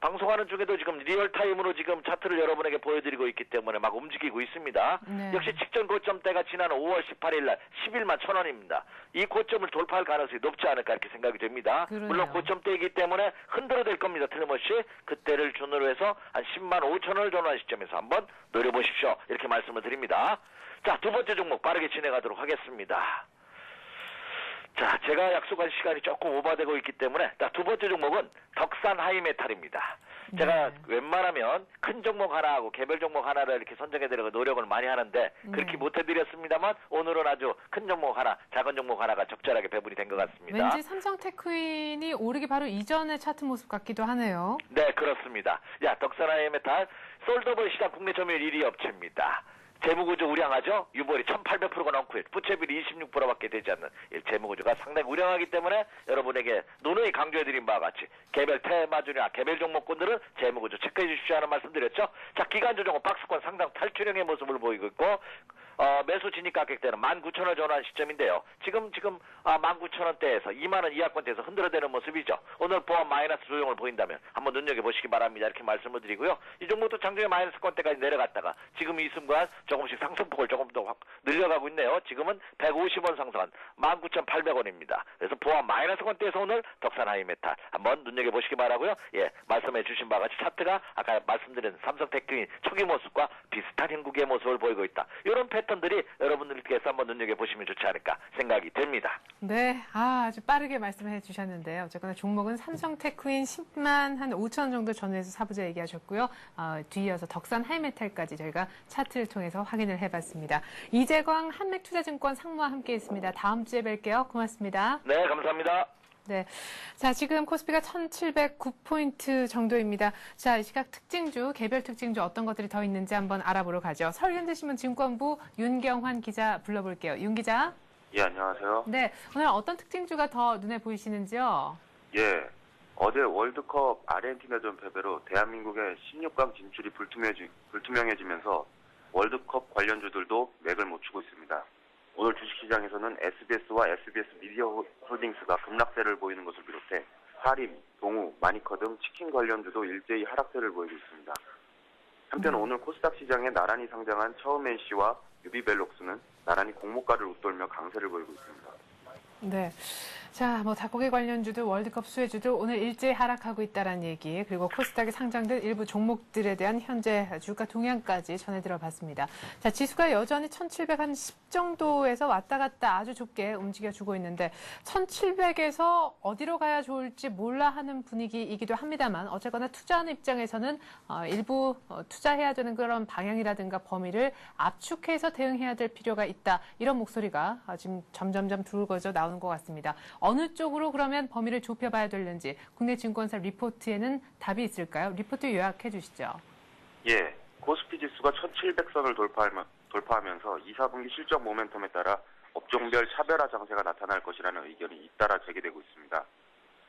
방송하는 중에도 지금 리얼타임으로 지금 차트를 여러분에게 보여드리고 있기 때문에 막 움직이고 있습니다. 네. 역시 직전 고점대가 지난 5월 18일 날 11만 1,000원입니다. 이 고점을 돌파할 가능성이 높지 않을까 이렇게 생각이 됩니다. 그러네요. 물론 고점대이기 때문에 흔들어댈 겁니다. 틀림없이 그때를 준으로 해서 한 10만 5천 원을 전환 시점에서 한번 노려보십시오. 이렇게 말씀을 드립니다. 자, 두 번째 종목 빠르게 진행하도록 하겠습니다. 자, 제가 약속한 시간이 조금 오버되고 있기 때문에 두 번째 종목은 덕산 하이메탈입니다. 제가 네. 웬만하면 큰 종목 하나하고 개별 종목 하나를 이렇게 선정해드리고 노력을 많이 하는데 그렇게 못해드렸습니다만 오늘은 아주 큰 종목 하나, 작은 종목 하나가 적절하게 배분이 된 것 같습니다. 왠지 삼성테크윈이 오르기 바로 이전의 차트 모습 같기도 하네요. 네, 그렇습니다. 야, 덕산 하이메탈 솔더블 시장 국내 점유율 1위 업체입니다. 재무구조 우량하죠? 유보율이 1800%가 넘고요. 부채비율이 26%밖에 되지 않는 재무구조가 상당히 우량하기 때문에 여러분에게 누누이 강조해드린 바와 같이 개별 테마주나 개별 종목군들은 재무구조 체크해 주십시오 하는 말씀드렸죠. 자, 기간 조정은 박스권 상당 탈출형의 모습을 보이고 있고 매수 진입 가격대는 19,000원 전환 시점인데요. 지금 19,000원대에서 2만 원 이하권대에서 흔들어대는 모습이죠. 오늘 보합 마이너스 조정을 보인다면 한번 눈여겨보시기 바랍니다. 이렇게 말씀을 드리고요. 이 종목도 장중에 마이너스권대까지 내려갔다가 지금 이 순간 조금씩 상승폭을 조금 더 확 늘려가고 있네요. 지금은 150원 상승한 19,800원입니다. 그래서 보합 마이너스권대에서 오늘 덕산 하이메탈 한번 눈여겨보시기 바라고요. 예, 말씀해 주신 바와 같이 차트가 아까 말씀드린 삼성테크윈 초기 모습과 비슷한 형국의 모습을 보이고 있다. 이런 패턴들이 여러분들께서 한번 눈여겨보시면 좋지 않을까 생각이 됩니다. 네, 아주 빠르게 말씀해 주셨는데요. 어쨌거나 종목은 삼성테크윈 10만 한 5천 원 정도 전후에서 사부자 얘기하셨고요. 뒤이어서 덕산 하이메탈까지 저희가 차트를 통해서 확인을 해봤습니다. 이재광 한맥투자증권 상무와 함께했습니다. 다음 주에 뵐게요. 고맙습니다. 네, 감사합니다. 네. 자, 지금 코스피가 1,709포인트 정도입니다. 자, 이 시각 특징주, 개별 특징주 어떤 것들이 더 있는지 한번 알아보러 가죠. 서울현대신문 증권부 윤경환 기자 불러볼게요. 윤 기자. 예, 안녕하세요. 네. 오늘 어떤 특징주가 더 눈에 보이시는지요? 예, 어제 월드컵 아르헨티나전 패배로 대한민국의 16강 진출이 불투명해지면서 월드컵 관련주들도 맥을 못 추고 있습니다. 오늘 주식시장에서는 SBS와 SBS 미디어 홀딩스가 급락세를 보이는 것을 비롯해 사림, 동우, 마니커 등 치킨 관련주도 일제히 하락세를 보이고 있습니다. 한편 오늘 코스닥 시장에 나란히 상장한 처음NC와 유비벨록스는 나란히 공모가를 웃돌며 강세를 보이고 있습니다. 네. 자, 닭고기 관련주들, 월드컵 수혜주들 오늘 일제히 하락하고 있다는 얘기, 그리고 코스닥에 상장된 일부 종목들에 대한 현재 주가 동향까지 전해드려봤습니다. 자, 지수가 여전히 1,710 정도에서 왔다 갔다 아주 좁게 움직여주고 있는데 1,700에서 어디로 가야 좋을지 몰라 하는 분위기이기도 합니다만 어쨌거나 투자하는 입장에서는 일부 투자해야 되는 그런 방향이라든가 범위를 압축해서 대응해야 될 필요가 있다. 이런 목소리가 지금 점점점 두르거져 나오는 것 같습니다. 어느 쪽으로 그러면 범위를 좁혀봐야 되는지 국내 증권사 리포트에는 답이 있을까요? 리포트 요약해 주시죠. 예, 코스피 지수가 1,700선을 돌파하면서 2, 4분기 실적 모멘텀에 따라 업종별 차별화 장세가 나타날 것이라는 의견이 잇따라 제기되고 있습니다.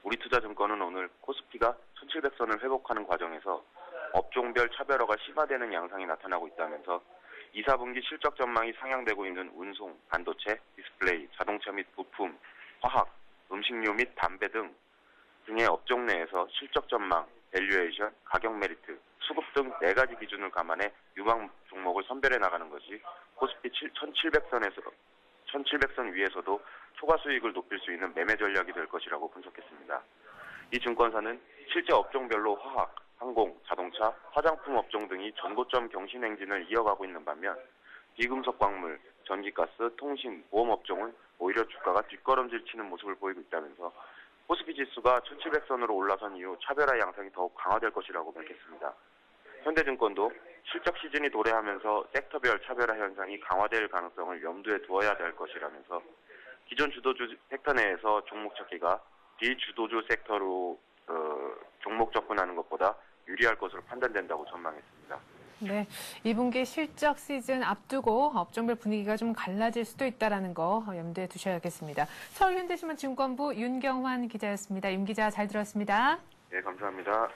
우리투자증권은 오늘 코스피가 1,700선을 회복하는 과정에서 업종별 차별화가 심화되는 양상이 나타나고 있다면서 2, 4분기 실적 전망이 상향되고 있는 운송, 반도체, 디스플레이, 자동차 및 부품, 화학, 음식료 및 담배 등의 업종 내에서 실적 전망, 밸류에이션, 가격 메리트, 수급 등 4가지 기준을 감안해 유망 종목을 선별해 나가는 것이 코스피 1700선 위에서도 초과 수익을 높일 수 있는 매매 전략이 될 것이라고 분석했습니다. 이 증권사는 실제 업종별로 화학, 항공, 자동차, 화장품 업종 등이 전고점 경신 행진을 이어가고 있는 반면 비금속 광물, 전기가스, 통신, 보험 업종은 오히려 주가가 뒷걸음질 치는 모습을 보이고 있다면서 코스피 지수가 1700선으로 올라선 이후 차별화 양상이 더욱 강화될 것이라고 밝혔습니다. 현대증권도 실적 시즌이 도래하면서 섹터별 차별화 현상이 강화될 가능성을 염두에 두어야 될 것이라면서 기존 주도주 섹터 내에서 종목 찾기가 비주도주 섹터로 종목 접근하는 것보다 유리할 것으로 판단된다고 전망했습니다. 네, 2분기 실적 시즌 앞두고 업종별 분위기가 좀 갈라질 수도 있다는 거 염두에 두셔야겠습니다. 서울현대신문증권부 윤경환 기자였습니다. 윤 기자 잘 들었습니다. 네, 감사합니다.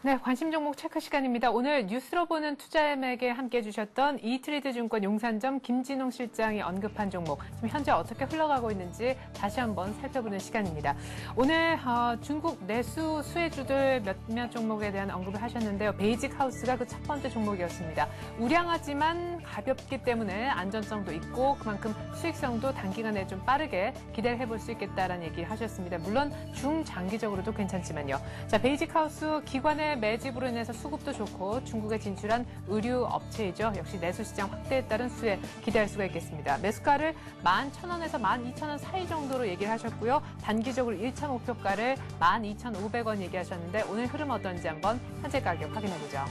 네, 관심 종목 체크 시간입니다. 오늘 뉴스로 보는 투자엠에게 함께해 주셨던 이트레이드 증권 용산점 김진홍 실장이 언급한 종목, 지금 현재 어떻게 흘러가고 있는지 다시 한번 살펴보는 시간입니다. 오늘 중국 내수 수혜주들 몇몇 종목에 대한 언급을 하셨는데요. 베이직 하우스가 그 첫 번째 종목이었습니다. 우량하지만 가볍기 때문에 안전성도 있고 그만큼 수익성도 단기간에 좀 빠르게 기대를 해볼 수 있겠다라는 얘기를 하셨습니다. 물론 중장기적으로도 괜찮지만요. 자, 베이직 하우스 기관의 매집으로 인해서 수급도 좋고 중국에 진출한 의류 업체이죠. 역시 내수시장 확대에 따른 수혜 기대할 수가 있겠습니다. 매수가를 11,000원에서 12,000원 사이 정도로 얘기를 하셨고요. 단기적으로 1차 목표가를 12,500원 얘기하셨는데 오늘 흐름 어떤지 한번 현재 가격 확인해보죠.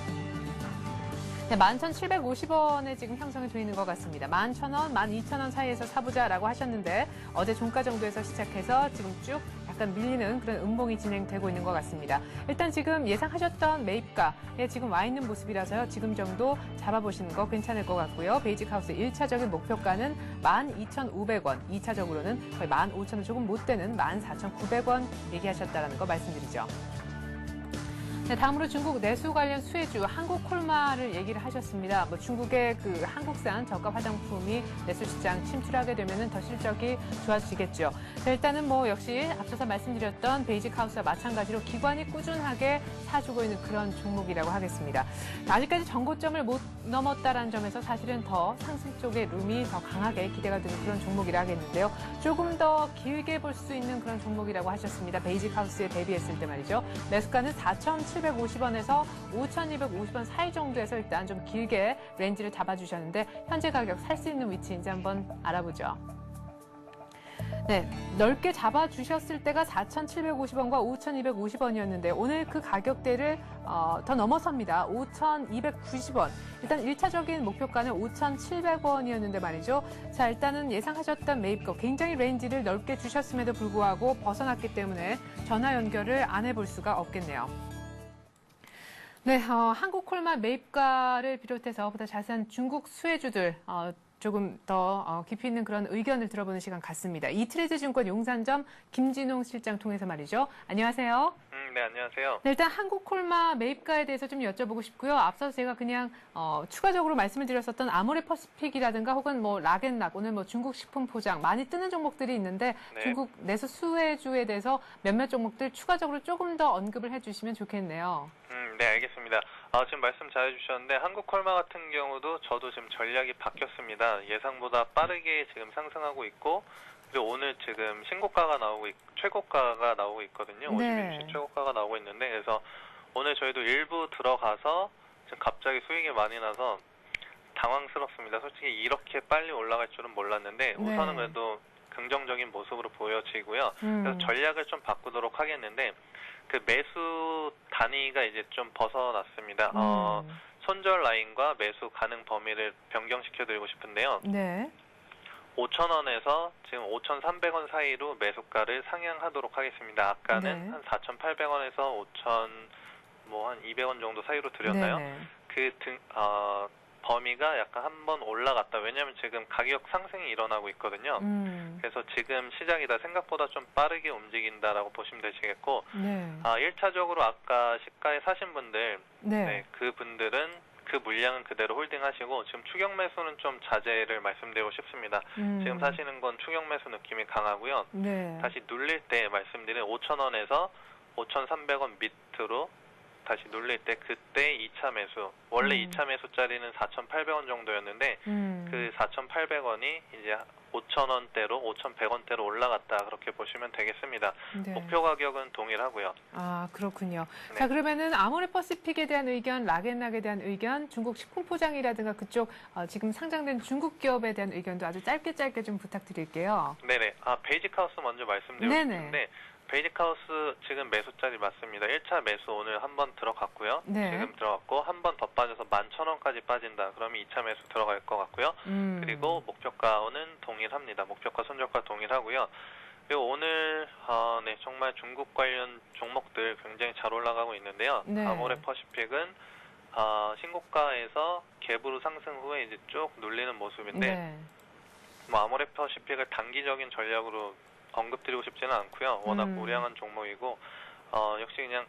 네, 11,750원에 지금 형성이 되어 있는 것 같습니다. 11,000원, 12,000원 사이에서 사보자라고 하셨는데 어제 종가 정도에서 시작해서 지금 쭉 약간 밀리는 그런 음봉이 진행되고 있는 것 같습니다. 일단 지금 예상하셨던 매입가에 지금 와 있는 모습이라서요. 지금 정도 잡아보시는 거 괜찮을 것 같고요. 베이직 하우스 1차적인 목표가는 12,500원, 2차적으로는 거의 15,000원 조금 못 되는 14,900원 얘기하셨다는 거 말씀드리죠. 네, 다음으로 중국 내수 관련 수혜주 한국콜마를 얘기를 하셨습니다. 중국의 그 한국산 저가 화장품이 내수 시장 침출하게 되면은 더 실적이 좋아지겠죠. 자, 일단은 역시 앞서서 말씀드렸던 베이직 하우스와 마찬가지로 기관이 꾸준하게 사주고 있는 그런 종목이라고 하겠습니다. 아직까지 전고점을 못 넘었다라는 점에서 사실은 더 상승 쪽의 룸이 더 강하게 기대가 되는 그런 종목이라 하겠는데요. 조금 더 길게 볼 수 있는 그런 종목이라고 하셨습니다. 베이직 하우스에 대비했을 때 말이죠. 매수가는 4,750원에서 5,250원 사이 정도에서 일단 좀 길게 렌즈를 잡아주셨는데 현재 가격 살 수 있는 위치인지 한번 알아보죠. 네, 넓게 잡아주셨을 때가 4,750원과 5,250원이었는데 오늘 그 가격대를 더 넘어섭니다. 5,290원. 일단 1차적인 목표가는 5,700원이었는데 말이죠. 자, 일단은 예상하셨던 매입가 굉장히 레인지를 넓게 주셨음에도 불구하고 벗어났기 때문에 전화 연결을 안 해볼 수가 없겠네요. 네, 한국콜마 매입가를 비롯해서 보다 자세한 중국 수혜주들 조금 더 깊이 있는 그런 의견을 들어보는 시간 같습니다. 이트레이드 증권 용산점 김진홍 실장 통해서 말이죠. 안녕하세요. 네, 안녕하세요. 네, 일단 한국콜마 매입가에 대해서 좀 여쭤보고 싶고요. 앞서서 제가 그냥 추가적으로 말씀을 드렸었던 아모레퍼시픽이라든가 혹은 락앤락, 오늘 중국 식품 포장 많이 뜨는 종목들이 있는데 네. 중국 내수 수혜주에 대해서 몇몇 종목들 추가적으로 조금 더 언급을 해주시면 좋겠네요. 네, 알겠습니다. 지금 말씀 잘 해주셨는데 한국콜마 같은 경우도 저도 지금 전략이 바뀌었습니다. 예상보다 빠르게 지금 상승하고 있고 그리고 오늘 지금 신고가가 나오고 최고가가 나오고 있거든요. 네. 50인치 최고가가 나오고 있는데 그래서 오늘 저희도 일부 들어가서 지금 갑자기 수익이 많이 나서 당황스럽습니다. 솔직히 이렇게 빨리 올라갈 줄은 몰랐는데 우선은 그래도 긍정적인 모습으로 보여지고요. 그래서 전략을 좀 바꾸도록 하겠는데 그 매수 단위가 이제 좀 벗어났습니다. 손절 라인과 매수 가능 범위를 변경시켜드리고 싶은데요. 네. 5,000원에서 지금 5,300원 사이로 매수가를 상향하도록 하겠습니다. 아까는 한 4,800원에서 5,000, 한 200원 정도 사이로 드렸나요? 그 범위가 약간 한번 올라갔다. 왜냐하면 지금 가격 상승이 일어나고 있거든요. 그래서 지금 시장이다 생각보다 좀 빠르게 움직인다라고 보시면 되시겠고, 1차적으로 아까 시가에 사신 분들, 그 분들은 그 그 물량은 그대로 홀딩하시고 지금 추격 매수는 좀 자제를 말씀드리고 싶습니다. 지금 사시는 건 추격 매수 느낌이 강하고요. 네. 다시 눌릴 때 말씀드린 5,000원에서 5,300원 밑으로 다시 눌릴 때 그때 2차 매수. 원래 2차 매수짜리는 4,800원 정도였는데 그 4,800원이 이제 5,000원대로 5,100원대로 올라갔다 그렇게 보시면 되겠습니다. 네. 목표 가격은 동일하고요. 아, 그렇군요. 네. 자, 그러면은 아모레퍼시픽에 대한 의견, 락앤락에 대한 의견, 중국 식품포장이라든가 그쪽 지금 상장된 중국 기업에 대한 의견도 아주 짧게 좀 부탁드릴게요. 네네. 베이직하우스 먼저 말씀드리고 네네. 싶은데 베이직하우스 지금 매수짜리 맞습니다. 1차 매수 오늘 한 번 들어갔고요. 네. 지금 들어갔고 한 번 더 빠져서 11,000원까지 빠진다. 그러면 2차 매수 들어갈 것 같고요. 그리고 목표가는 동일합니다. 목표가 손절가 동일하고요. 그리고 오늘 네, 정말 중국 관련 종목들 굉장히 잘 올라가고 있는데요. 네. 아모레퍼시픽은 신고가에서 갭으로 상승 후에 이제 쭉 눌리는 모습인데 네. 뭐 아모레퍼시픽을 단기적인 전략으로 언급드리고 싶지는 않고요. 워낙 우량한 종목이고 역시 그냥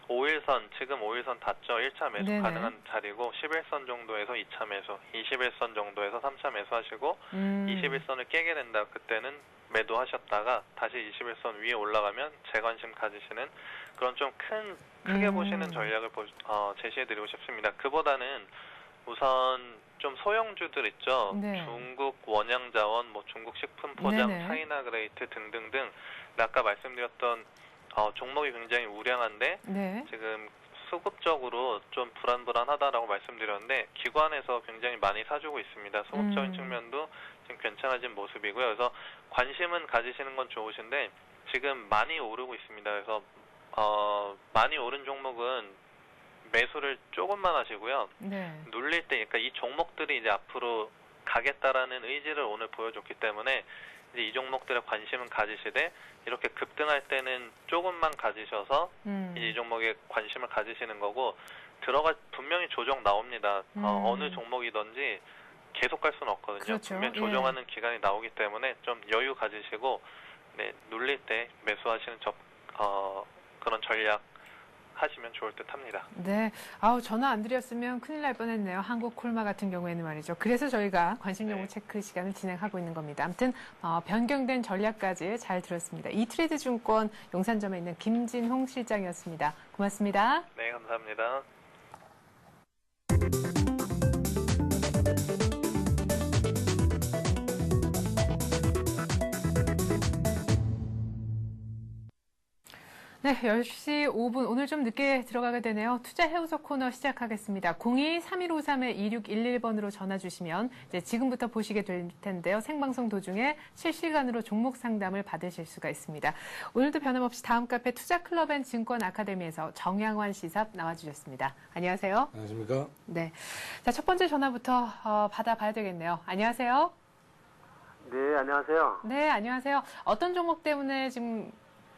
5일선 지금 5일선 닿죠. 1차 매수 네네. 가능한 자리고 11선 정도에서 2차 매수, 21선 정도에서 3차 매수하시고 21선을 깨게 된다. 그때는 매도하셨다가 다시 21선 위에 올라가면 재관심 가지시는 그런 좀 크게 보시는 전략을 제시해드리고 싶습니다. 그보다는 우선 좀 소형주들 있죠. 네. 중국 원양자원, 뭐 중국 식품포장, 네네. 차이나그레이트 등등등. 아까 말씀드렸던 종목이 굉장히 우량한데 네. 지금 수급적으로 좀 불안하다라고 말씀드렸는데 기관에서 굉장히 많이 사주고 있습니다. 수급적인 측면도 지금 괜찮아진 모습이고요. 그래서 관심은 가지시는 건 좋으신데 지금 많이 오르고 있습니다. 그래서 많이 오른 종목은 매수를 조금만 하시고요. 네. 눌릴 때, 그러니까 이 종목들이 이제 앞으로 가겠다라는 의지를 오늘 보여줬기 때문에 이제 이 종목들에 관심은 가지시되 이렇게 급등할 때는 조금만 가지셔서 이제 이 종목에 관심을 가지시는 거고 분명히 조정 나옵니다. 어느 종목이든지 계속 갈 수는 없거든요. 그렇죠. 분명 조정하는 기간이 나오기 때문에 좀 여유 가지시고 네, 눌릴 때 매수하시는 그런 전략 하시면 좋을 듯 합니다. 네. 전화 안 드렸으면 큰일 날 뻔했네요. 한국콜마 같은 경우에는 말이죠. 그래서 저희가 관심 종목 체크 시간을 진행하고 있는 겁니다. 아무튼 변경된 전략까지 잘 들었습니다. 이트레이드 증권 용산점에 있는 김진홍 실장이었습니다. 고맙습니다. 네, 감사합니다. 네, 10시 5분. 오늘 좀 늦게 들어가게 되네요. 투자 해우소 코너 시작하겠습니다. 02-3153-2611번으로 전화 주시면 이제 지금부터 보시게 될 텐데요. 생방송 도중에 실시간으로 종목 상담을 받으실 수가 있습니다. 오늘도 변함없이 다음 카페 투자클럽 앤 증권 아카데미에서 정양환 시삽 나와주셨습니다. 안녕하세요. 안녕하십니까? 네. 자, 첫 번째 전화부터 받아봐야 되겠네요. 안녕하세요. 네, 안녕하세요. 네, 안녕하세요. 어떤 종목 때문에 지금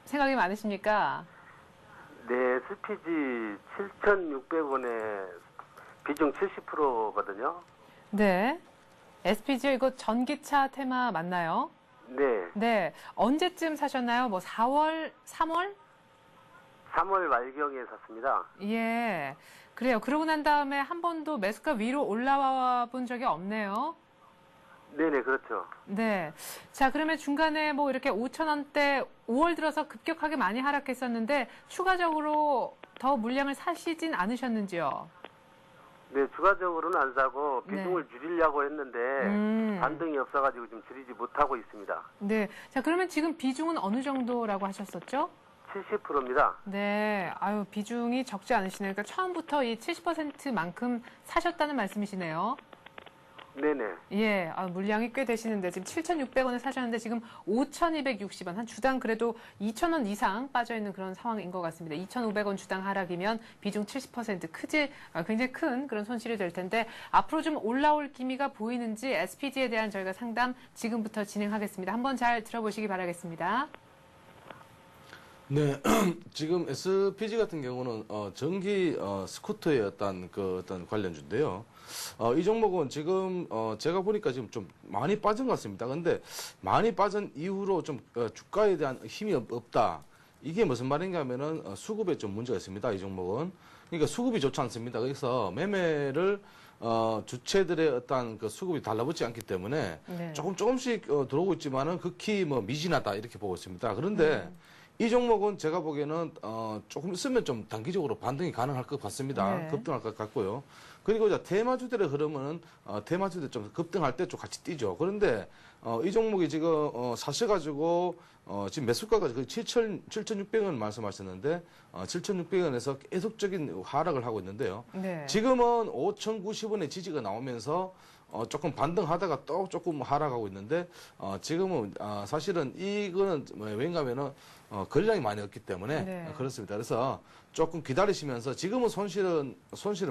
생각이 많으십니까? 네, SPG 7,600원에 비중 70%거든요. 네. SPG요? 이거 전기차 테마 맞나요? 네, 네. 언제쯤 사셨나요? 뭐 4월, 3월? 3월 말경에 샀습니다. 예. 그래요. 그러고 난 다음에 한 번도 매수가 위로 올라와 본 적이 없네요. 네네, 그렇죠. 네. 자, 그러면 중간에 뭐 이렇게 5,000원대 5월 들어서 급격하게 많이 하락했었는데 추가적으로 더 물량을 사시진 않으셨는지요? 네, 추가적으로는 안 사고 비중을 줄이려고 했는데 반등이 없어가지고 지금 줄이지 못하고 있습니다. 네. 자, 그러면 지금 비중은 어느 정도라고 하셨었죠? 70%입니다. 네. 아유, 비중이 적지 않으시네요. 그러니까 처음부터 이 70%만큼 사셨다는 말씀이시네요. 네네. 예, 물량이 꽤 되시는데 지금 7,600원에 사셨는데 지금 5,260원, 한 주당 그래도 2,000원 이상 빠져있는 그런 상황인 것 같습니다. 2,500원 주당 하락이면 비중 70% 굉장히 큰 그런 손실이 될 텐데 앞으로 좀 올라올 기미가 보이는지 SPG에 대한 저희가 상담 지금부터 진행하겠습니다. 한번 잘 들어보시기 바라겠습니다. 네, 지금 SPG 같은 경우는 전기 스쿠터의 어떤 관련주인데요. 이 종목은 지금 제가 보니까 지금 좀 많이 빠진 것 같습니다. 근데 많이 빠진 이후로 좀 주가에 대한 힘이 없다. 이게 무슨 말인가 하면은 수급에 좀 문제가 있습니다. 이 종목은. 그러니까 수급이 좋지 않습니다. 그래서 매매를 주체들의 어떤 그 수급이 달라붙지 않기 때문에 네. 조금씩 들어오고 있지만은 극히 뭐 미진하다 이렇게 보고 있습니다. 그런데 이 종목은 제가 보기에는 조금 있으면 좀 단기적으로 반등이 가능할 것 같습니다. 네. 급등할 것 같고요. 그리고 이제 테마주들의 흐름은 테마주들 좀 급등할 때 좀 같이 뛰죠. 그런데 이 종목이 지금 사셔가지고 지금 매수가가 그 7,600원 말씀하셨는데 7,600원에서 계속적인 하락을 하고 있는데요. 네. 지금은 5,090원의 지지가 나오면서 조금 반등하다가 또 조금 하락하고 있는데 지금은 사실은 이거는 왠가면은 거래량이 많이 없기 때문에 네. 그렇습니다. 그래서 조금 기다리시면서 지금은 손실은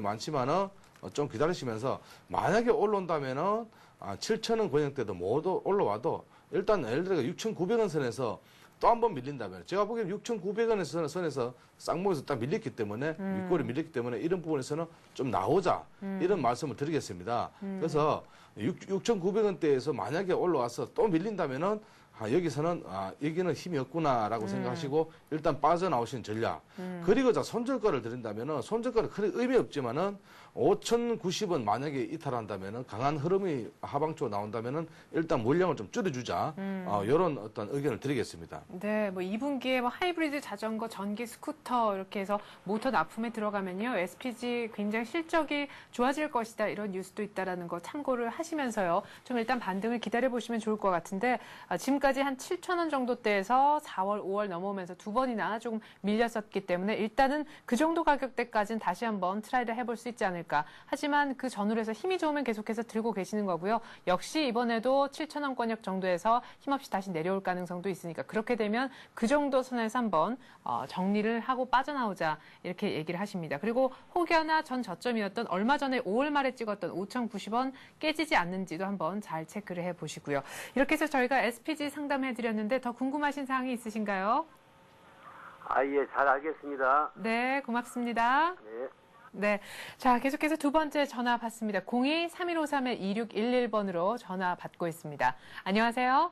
많지만은 좀 기다리시면서 만약에 올라온다면은 7,000원 권역대도 못 올라와도 일단 예를 들어 6,900원 선에서 또 한 번 밀린다면 제가 보기에는 6,900원에서 선에서 쌍목에서 딱 밀렸기 때문에 윗골이 밀렸기 때문에 이런 부분에서는 좀 나오자 이런 말씀을 드리겠습니다. 그래서 6,900원대에서 만약에 올라와서 또 밀린다면은 여기서는 여기는 힘이 없구나라고 생각하시고 일단 빠져나오시는 전략. 그리고 자 손절가를 드린다면은 손절가는 큰 의미 없지만은 5,090원 만약에 이탈한다면은 강한 흐름이 하방쪽으로 나온다면은 일단 물량을 좀 줄여주자. 이런 어떤 의견을 드리겠습니다. 네, 뭐 2분기에 뭐 하이브리드 자전거, 전기 스쿠터 이렇게 해서 모터 납품에 들어가면요, SPG 굉장히 실적이 좋아질 것이다 이런 뉴스도 있다라는 거 참고를 하시면서요, 좀 일단 반등을 기다려 보시면 좋을 것 같은데 지금까지 한 7,000원 정도대에서 4월, 5월 넘어오면서 두 번이나 조금 밀렸었기 때문에 일단은 그 정도 가격대까지는 다시 한번 트라이를 해볼 수 있지 않을까. 하지만 그 전후로 해서 힘이 좋으면 계속해서 들고 계시는 거고요. 역시 이번에도 7,000원 권역 정도에서 힘없이 다시 내려올 가능성도 있으니까 그렇게 되면 그 정도 선에서 한번 정리를 하고 빠져나오자 이렇게 얘기를 하십니다. 그리고 혹여나 전 저점이었던 얼마 전에 5월 말에 찍었던 5,090원 깨지지 않는지도 한번 잘 체크를 해보시고요. 이렇게 해서 저희가 SPG 상담해드렸는데 더 궁금하신 사항이 있으신가요? 예, 잘 알겠습니다. 네, 고맙습니다. 네. 네. 자, 계속해서 두 번째 전화 받습니다. 02-3153-2611번으로 전화 받고 있습니다. 안녕하세요.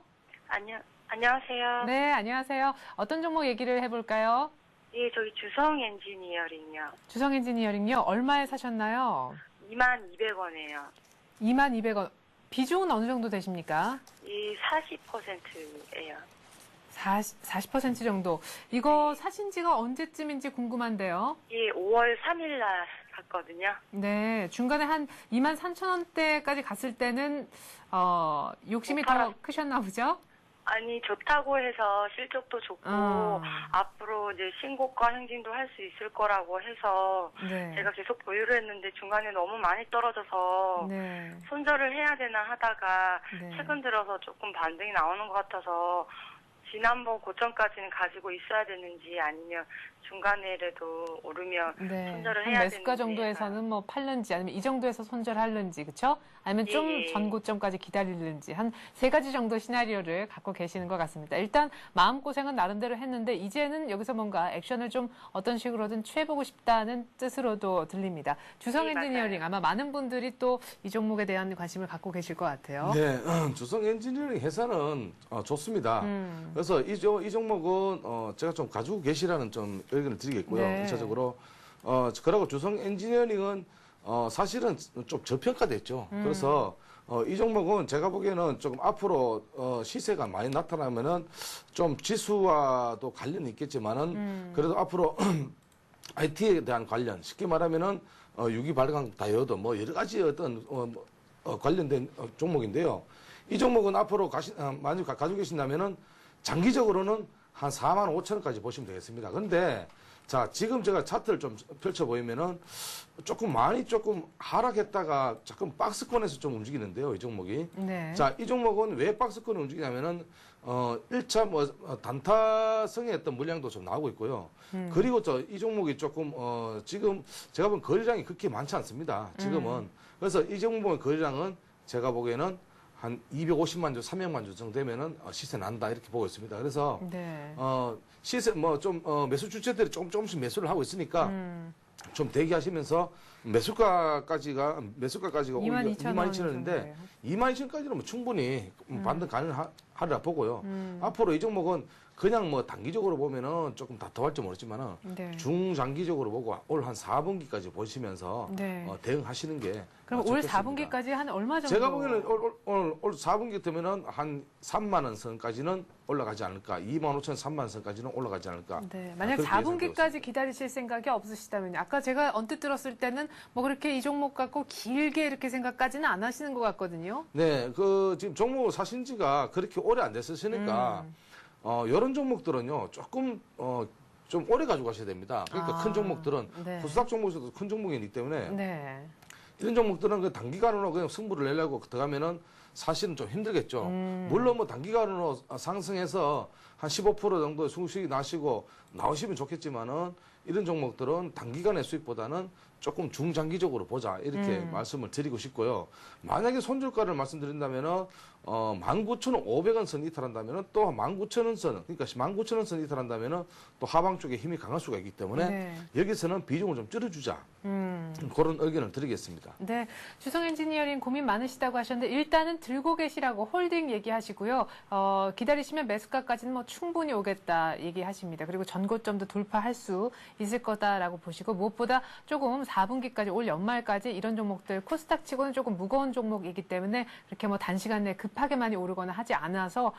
안녕하세요. 네, 안녕하세요. 어떤 종목 얘기를 해볼까요? 예, 저희 주성 엔지니어링요. 주성 엔지니어링요. 얼마에 사셨나요? 22,000원이에요. 22,000원. 비중은 어느 정도 되십니까? 이 40%예요. 40% 정도. 이거 사신 지가 언제쯤인지 궁금한데요. 예, 5월 3일 날 갔거든요. 네, 중간에 한 23,000원대까지 갔을 때는 욕심이 더 크셨나 보죠? 아니, 좋다고 해서 실적도 좋고 앞으로 이제 신고가 행진도 할 수 있을 거라고 해서 네. 제가 계속 보유를 했는데 중간에 너무 많이 떨어져서 네. 손절을 해야 되나 하다가 네. 최근 들어서 조금 반등이 나오는 것 같아서 지난번 고점까지는 가지고 있어야 되는지 아니면 중간에라도 오르면 네. 손절을 한 해야 매수가 되는지 정도에서는 뭐 팔는지 아니면 이 정도에서 손절할는지 그렇죠? 아니면 좀 예. 전고점까지 기다리는지 한 세 가지 정도 시나리오를 갖고 계시는 것 같습니다. 일단 마음고생은 나름대로 했는데 이제는 여기서 뭔가 액션을 좀 어떤 식으로든 취해보고 싶다는 뜻으로도 들립니다. 주성 네, 엔지니어링 맞아요. 아마 많은 분들이 또 이 종목에 대한 관심을 갖고 계실 것 같아요. 네, 주성 엔지니어링 회사는 좋습니다. 그래서 이 종목은 제가 좀 가지고 계시라는 좀 의견을 드리겠고요. 네. 1차적으로 그리고 주성 엔지니어링은 사실은 좀 저평가됐죠. 그래서 이 종목은 제가 보기에는 조금 앞으로 시세가 많이 나타나면은 좀 지수와도 관련이 있겠지만은 그래도 앞으로 IT에 대한 관련 쉽게 말하면은 유기 발광 다이오드 뭐 여러 가지 어떤 관련된 종목인데요. 이 종목은 앞으로 많이 가지고 계신다면은 장기적으로는 한 45,000원까지 보시면 되겠습니다. 그런데 자, 지금 제가 차트를 좀 펼쳐 보이면은 조금 하락했다가 조금 박스권에서 좀 움직이는데요, 이 종목이. 네. 자, 이 종목은 왜 박스권을 움직이냐면은 1차 단타성의 어떤 물량도 좀 나오고 있고요. 그리고 이 종목이 조금 지금 제가 보면 거래량이 그렇게 많지 않습니다. 지금은. 그래서 이 종목의 거래량은 제가 보기에는 한 250만 주, 300만 주 정도 되면은 시세 난다 이렇게 보고 있습니다. 그래서 네. 시세 매수 주체들이 조금씩 매수를 하고 있으니까 좀 대기하시면서 매수가까지가 22,000원인데 22,000원까지는 뭐 충분히 반등 가능하리라 보고요. 앞으로 이 종목은 그냥 뭐 단기적으로 보면은 조금 답답할지 모르지만은 네. 중장기적으로 보고 올 한 4분기까지 보시면서 네. 대응하시는 게 그럼 올 좋겠습니다. 4분기까지 한 얼마 정도? 제가 보기에는 올 4분기 되면은 한 3만 원 선까지는 올라가지 않을까. 2만 5천 3만 원 선까지는 올라가지 않을까. 네, 만약 그렇게 4분기까지 기다리실 생각이 없으시다면요. 아까 제가 언뜻 들었을 때는 뭐 그렇게 이 종목 갖고 길게 이렇게 생각까지는 안 하시는 것 같거든요. 네, 지금 종목 사신 지가 그렇게 오래 안 됐으시니까 이런 종목들은요 조금 좀 오래 가지고 가셔야 됩니다. 그러니까 큰 종목들은 네. 코스닥 종목에서도 큰 종목이기 때문에 네. 이런 종목들은 그 단기간으로 그냥 승부를 내려고 들어가면은 사실은 좀 힘들겠죠. 물론 뭐 단기간으로 상승해서 한 15% 정도 수익이 나시고 나오시면 좋겠지만은 이런 종목들은 단기간의 수익보다는 조금 중장기적으로 보자 이렇게 말씀을 드리고 싶고요. 만약에 손절가를 말씀드린다면은 19,500원 선 이탈한다면은 또 19,000원 선 그러니까 19,000원 선 이탈한다면은 또 하방 쪽에 힘이 강할 수가 있기 때문에 네. 여기서는 비중을 좀 줄여주자 그런 의견을 드리겠습니다. 네, 주성 엔지니어링 고민 많으시다고 하셨는데 일단은 들고 계시라고 홀딩 얘기하시고요. 기다리시면 매수가까지는 뭐 충분히 오겠다 얘기하십니다. 그리고 전고점도 돌파할 수 있을 거다라고 보시고 무엇보다 조금 4분기까지 올 연말까지 이런 종목들 코스닥 치고는 조금 무거운 종목이기 때문에 그렇게 뭐 단시간 내에 급하게 많이 오르거나 하지 않아서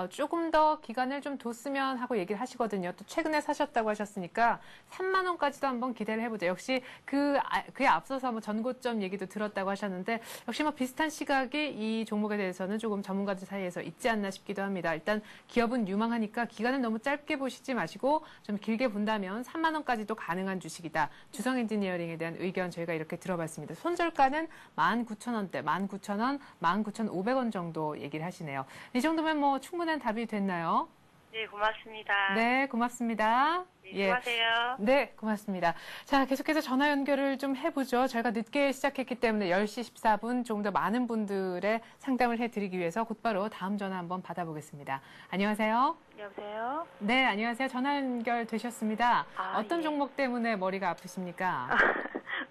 조금 더 기간을 좀 뒀으면 하고 얘기를 하시거든요. 또 최근에 사셨다고 하셨으니까 3만 원까지도 한번 기대를 해보자. 역시 그에 앞서서 뭐 전고점 얘기도 들었다고 하셨는데 역시 뭐 비슷한 시각이 이 종목에 대해서는 조금 전문가들 사이에서 있지 않나 싶기도 합니다. 일단 기업은 유망하니까 기간을 너무 짧게 보시지 마시고 좀 길게 본다면 3만 원까지도 가능한 주식이다. 주성 엔지니어링에 대한 의견 저희가 이렇게 들어봤습니다. 손절가는 19,000원대, 19,000원, 19,500원 정도 얘기를 하시네요. 이 정도면 뭐 충분한 답이 됐나요? 네, 고맙습니다. 네, 고맙습니다. 네, 수고하세요. 네, 고맙습니다. 자, 계속해서 전화 연결을 좀 해보죠. 저희가 늦게 시작했기 때문에 10시 14분 조금 더 많은 분들의 상담을 해드리기 위해서 곧바로 다음 전화 한번 받아보겠습니다. 안녕하세요. 여보세요? 네, 안녕하세요. 전화 연결되셨습니다. 어떤 예. 종목 때문에 머리가 아프십니까?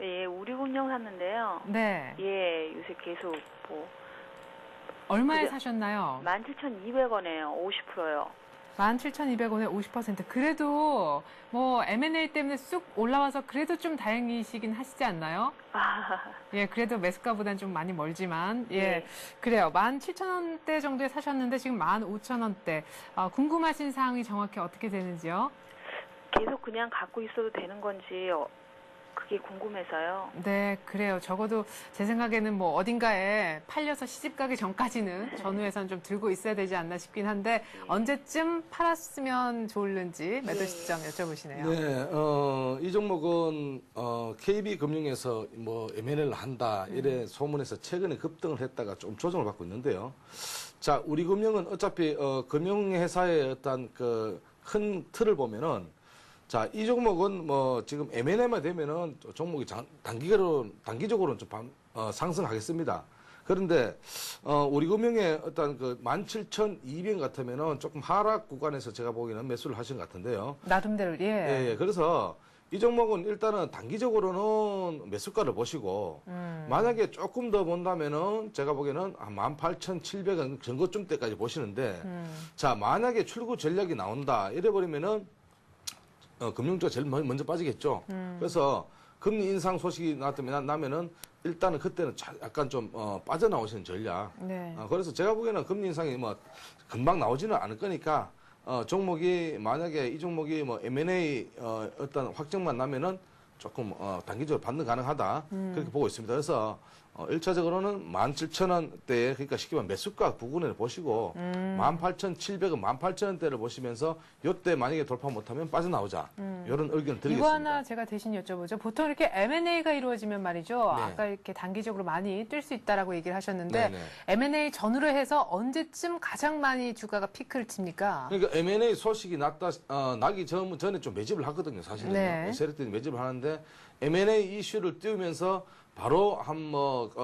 예, 우리금융 샀는데요. 네. 예, 요새 계속 얼마에 그래. 사셨나요? 17,200원에요. 50%요. 17,200원에 50%. 그래도 뭐 M&A 때문에 쑥 올라와서 그래도 좀 다행이시긴 하시지 않나요? 예, 그래도 매수가보다는 좀 많이 멀지만 예, 네. 그래요. 17,000원대 정도에 사셨는데 지금 15,000원대. 궁금하신 사항이 정확히 어떻게 되는지요? 계속 그냥 갖고 있어도 되는 건지 그게 궁금해서요. 네, 그래요. 적어도 제 생각에는 뭐 어딘가에 팔려서 시집 가기 전까지는 전후에선 좀 들고 있어야 되지 않나 싶긴 한데 언제쯤 팔았으면 좋을는지 매도 시점 여쭤보시네요. 네, 이 종목은 KB금융에서 뭐 M&A를 한다 이래 소문에서 최근에 급등을 했다가 좀 조정을 받고 있는데요. 자, 우리금융은 어차피 금융회사의 어떤 그 큰 틀을 보면은 자, 이 종목은 뭐 지금 M&A만 되면은 종목이 단기적으로는 좀 상승하겠습니다. 그런데 우리금융의 어떤 그 17,200원 같으면은 조금 하락 구간에서 제가 보기에는 매수를 하신 것 같은데요. 나름대로 예. 예, 그래서 이 종목은 일단은 단기적으로는 매수가를 보시고 만약에 조금 더 본다면은 제가 보기에는 한 18,700원 전고점 때까지 보시는데 자, 만약에 출구 전략이 나온다 이래 버리면은 금융주가 제일 먼저 빠지겠죠. 그래서 금리 인상 소식이 나면은 일단은 그때는 약간 좀 빠져나오시는 전략. 네. 그래서 제가 보기에는 금리 인상이 뭐 금방 나오지는 않을 거니까 종목이 만약에 이 종목이 뭐 M&A 어떤 확정만 나면은 조금 단기적으로 반등 가능하다 그렇게 보고 있습니다. 그래서 1차적으로는 17,000원대에 그러니까 쉽게 말하면 매수가 부근을 보시고 18,700원, 18,000원대를 보시면서 이때 만약에 돌파 못하면 빠져나오자 이런 의견을 드리겠습니다. 이거 하나 제가 대신 여쭤보죠. 보통 이렇게 M&A가 이루어지면 말이죠. 네. 아까 이렇게 단기적으로 많이 뛸 수 있다라고 얘기를 하셨는데 네네. M&A 전후로 해서 언제쯤 가장 많이 주가가 피크를 칩니까? 그러니까 M&A 소식이 나기 전에 좀 매집을 하거든요, 사실은. 네. 세력들이 매집을 하는데 M&A 이슈를 띄우면서 바로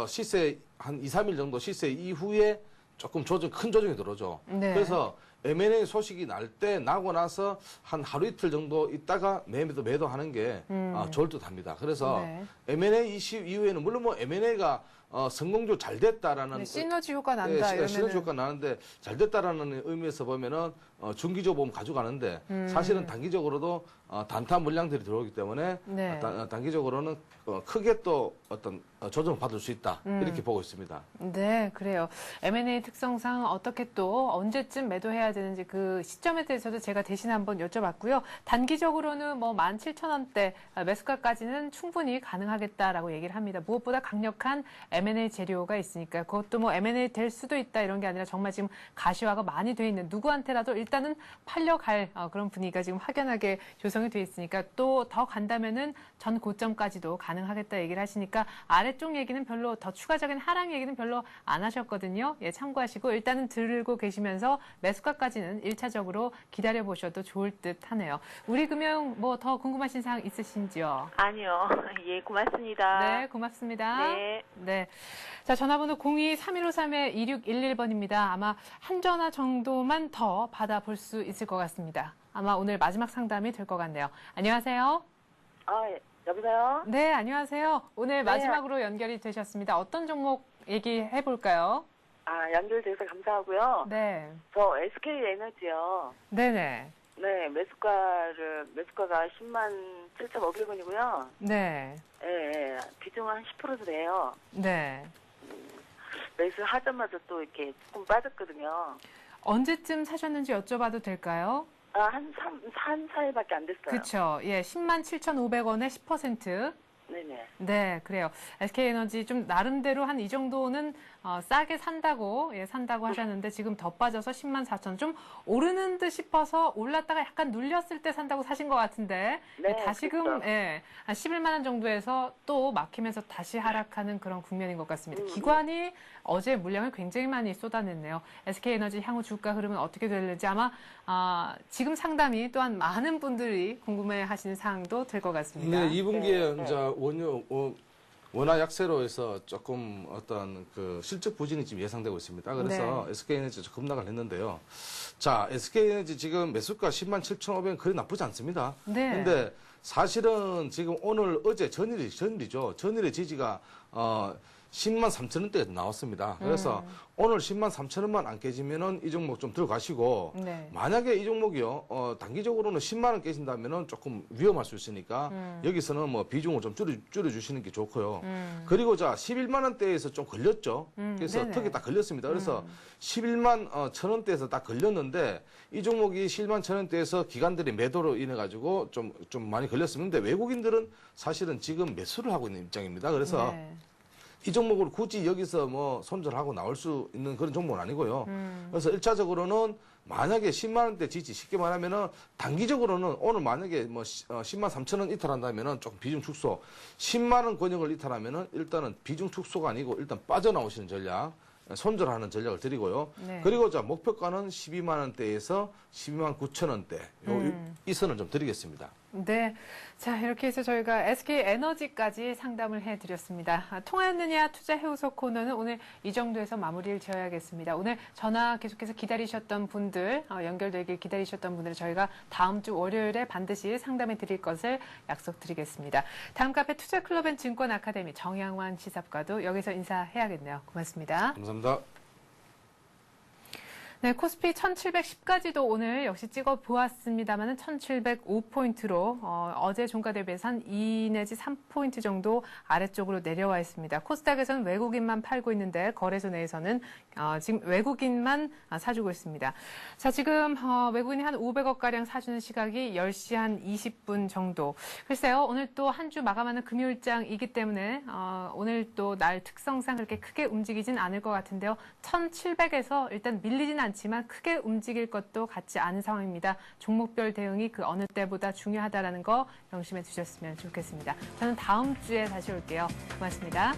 시세 한 2, 3일 정도 시세 이후에 조금 큰 조정이 들어오죠. 네. 그래서 M&A 소식이 나고 나서 한 하루 이틀 정도 있다가 매도하는 게 좋을 듯합니다. 그래서 네. M&A 이슈 이후에는 물론 뭐 M&A가 성공적으로 잘 됐다라는 시너지 효과 난다 이러면은 시너지 효과 나는데 잘 됐다라는 의미에서 보면은 중기적으로 보면 가져가는데 사실은 단기적으로도 단타 물량들이 들어오기 때문에 네. 단기적으로는 크게 또 어떤 조정을 받을 수 있다 이렇게 보고 있습니다. 네, 그래요. M&A 특성상 어떻게 또 언제쯤 매도해야 되는지 그 시점에 대해서도 제가 대신 한번 여쭤봤고요. 단기적으로는 뭐 17,000원대 매수가까지는 충분히 가능하겠다라고 얘기를 합니다. 무엇보다 강력한 M&A 재료가 있으니까 그것도 뭐 M&A 될 수도 있다 이런 게 아니라 정말 지금 가시화가 많이 돼 있는 누구한테라도 일단은 팔려갈 그런 분위기가 지금 확연하게 조성이 돼 있으니까 또 더 간다면은 전 고점까지도 가능하겠다 얘기를 하시니까 아래쪽 얘기는 별로 더 추가적인 하락 얘기는 별로 안 하셨거든요. 예, 참고하시고 일단은 들고 계시면서 매수가까지는 1차적으로 기다려 보셔도 좋을 듯 하네요. 우리금융 뭐 더 궁금하신 사항 있으신지요? 아니요. 예, 고맙습니다. 네, 고맙습니다. 네. 네. 자, 전화번호 02-3153-2611번입니다. 아마 한 전화 정도만 더 받아볼 수 있을 것 같습니다. 아마 오늘 마지막 상담이 될 것 같네요. 안녕하세요. 여보세요? 네, 안녕하세요. 오늘 마지막으로 연결이 되셨습니다. 어떤 종목 얘기해 볼까요? 연결돼서 감사하고요. 네. 저 SK에너지요. 네네. 네, 매수가가 107,500원이고요. 네. 예, 비중은 한 10%도 돼요. 네. 매수하자마자 또 이렇게 조금 빠졌거든요. 언제쯤 사셨는지 여쭤봐도 될까요? 한 4일밖에 안 됐어요. 그렇죠. 예, 107,500원에 10%. 네네. 네, 그래요. SK에너지 좀 나름대로 한 이 정도는 싸게 산다고 하셨는데 지금 더 빠져서 104,000원 좀 오르는 듯 싶어서 올랐다가 약간 눌렸을 때 산다고 사신 것 같은데 네, 다시금 그렇죠. 한 11만 원 정도에서 또 막히면서 다시 하락하는 그런 국면인 것 같습니다. 기관이 어제 물량을 굉장히 많이 쏟아냈네요. SK에너지 향후 주가 흐름은 어떻게 될지 아마 지금 상담이 또한 많은 분들이 궁금해하시는 사항도 될 것 같습니다. 네, 2분기에 이제 원화 약세로 해서 조금 어떤 그 실적 부진이 지금 예상되고 있습니다. 그래서 네. SK에너지 급락을 했는데요. 자, SK에너지 지금 매수가 107,500원 그리 나쁘지 않습니다. 네. 근데 사실은 지금 오늘 어제 전일이죠. 전일의 지지가 103,000원대가 나왔습니다. 그래서 오늘 103,000원만 안 깨지면은 이 종목 좀 들어가시고 네. 만약에 이 종목이요 단기적으로는 10만 원 깨진다면은 조금 위험할 수 있으니까 여기서는 뭐 비중을 좀 줄여주시는 게 좋고요. 그리고 자 11만 원대에서 좀 걸렸죠. 그래서 네네. 턱이 딱 걸렸습니다. 그래서 11만 1,000원대에서 딱 걸렸는데 이 종목이 11만 1,000원대에서 기관들이 매도로 인해 가지고 좀 많이 걸렸었는데 외국인들은 사실은 지금 매수를 하고 있는 입장입니다. 그래서 네. 이 종목을 굳이 여기서 뭐 손절하고 나올 수 있는 그런 종목은 아니고요. 그래서 1차적으로는 만약에 10만 원대 지지 쉽게 말하면은 단기적으로는 오늘 만약에 뭐 10만 3천 원 이탈한다면은 조금 비중 축소, 10만 원 권역을 이탈하면은 일단은 비중 축소가 아니고 일단 빠져나오시는 전략, 손절하는 전략을 드리고요. 네. 그리고 자 목표가는 12만 원대에서 12만 9천 원대 이 선을 좀 드리겠습니다. 네. 자, 이렇게 해서 저희가 SK에너지까지 상담을 해드렸습니다. 통하였느냐 투자해우소 코너는 오늘 이 정도에서 마무리를 지어야겠습니다. 오늘 전화 계속해서 기다리셨던 분들, 연결되길 기다리셨던 분들은 저희가 다음 주 월요일에 반드시 상담해 드릴 것을 약속드리겠습니다. 다음 카페 투자클럽 앤 증권 아카데미 정양환 시사과도 여기서 인사해야겠네요. 고맙습니다. 감사합니다. 네, 코스피 1710까지도 오늘 역시 찍어 보았습니다만은 1705포인트로 어제 종가 대비해서 한 2 내지 3포인트 정도 아래쪽으로 내려와 있습니다. 코스닥에서는 외국인만 팔고 있는데 거래소 내에서는 지금 외국인만 사주고 있습니다. 자, 지금 외국인이 한 500억 가량 사주는 시각이 10시 한 20분 정도. 글쎄요, 오늘 또 한 주 마감하는 금요일장이기 때문에 오늘 또 날 특성상 그렇게 크게 움직이진 않을 것 같은데요. 1700에서 일단 밀리진 않지만 크게 움직일 것도 같지 않은 상황입니다. 종목별 대응이 그 어느 때보다 중요하다는 거 명심해 두셨으면 좋겠습니다. 저는 다음 주에 다시 올게요. 고맙습니다.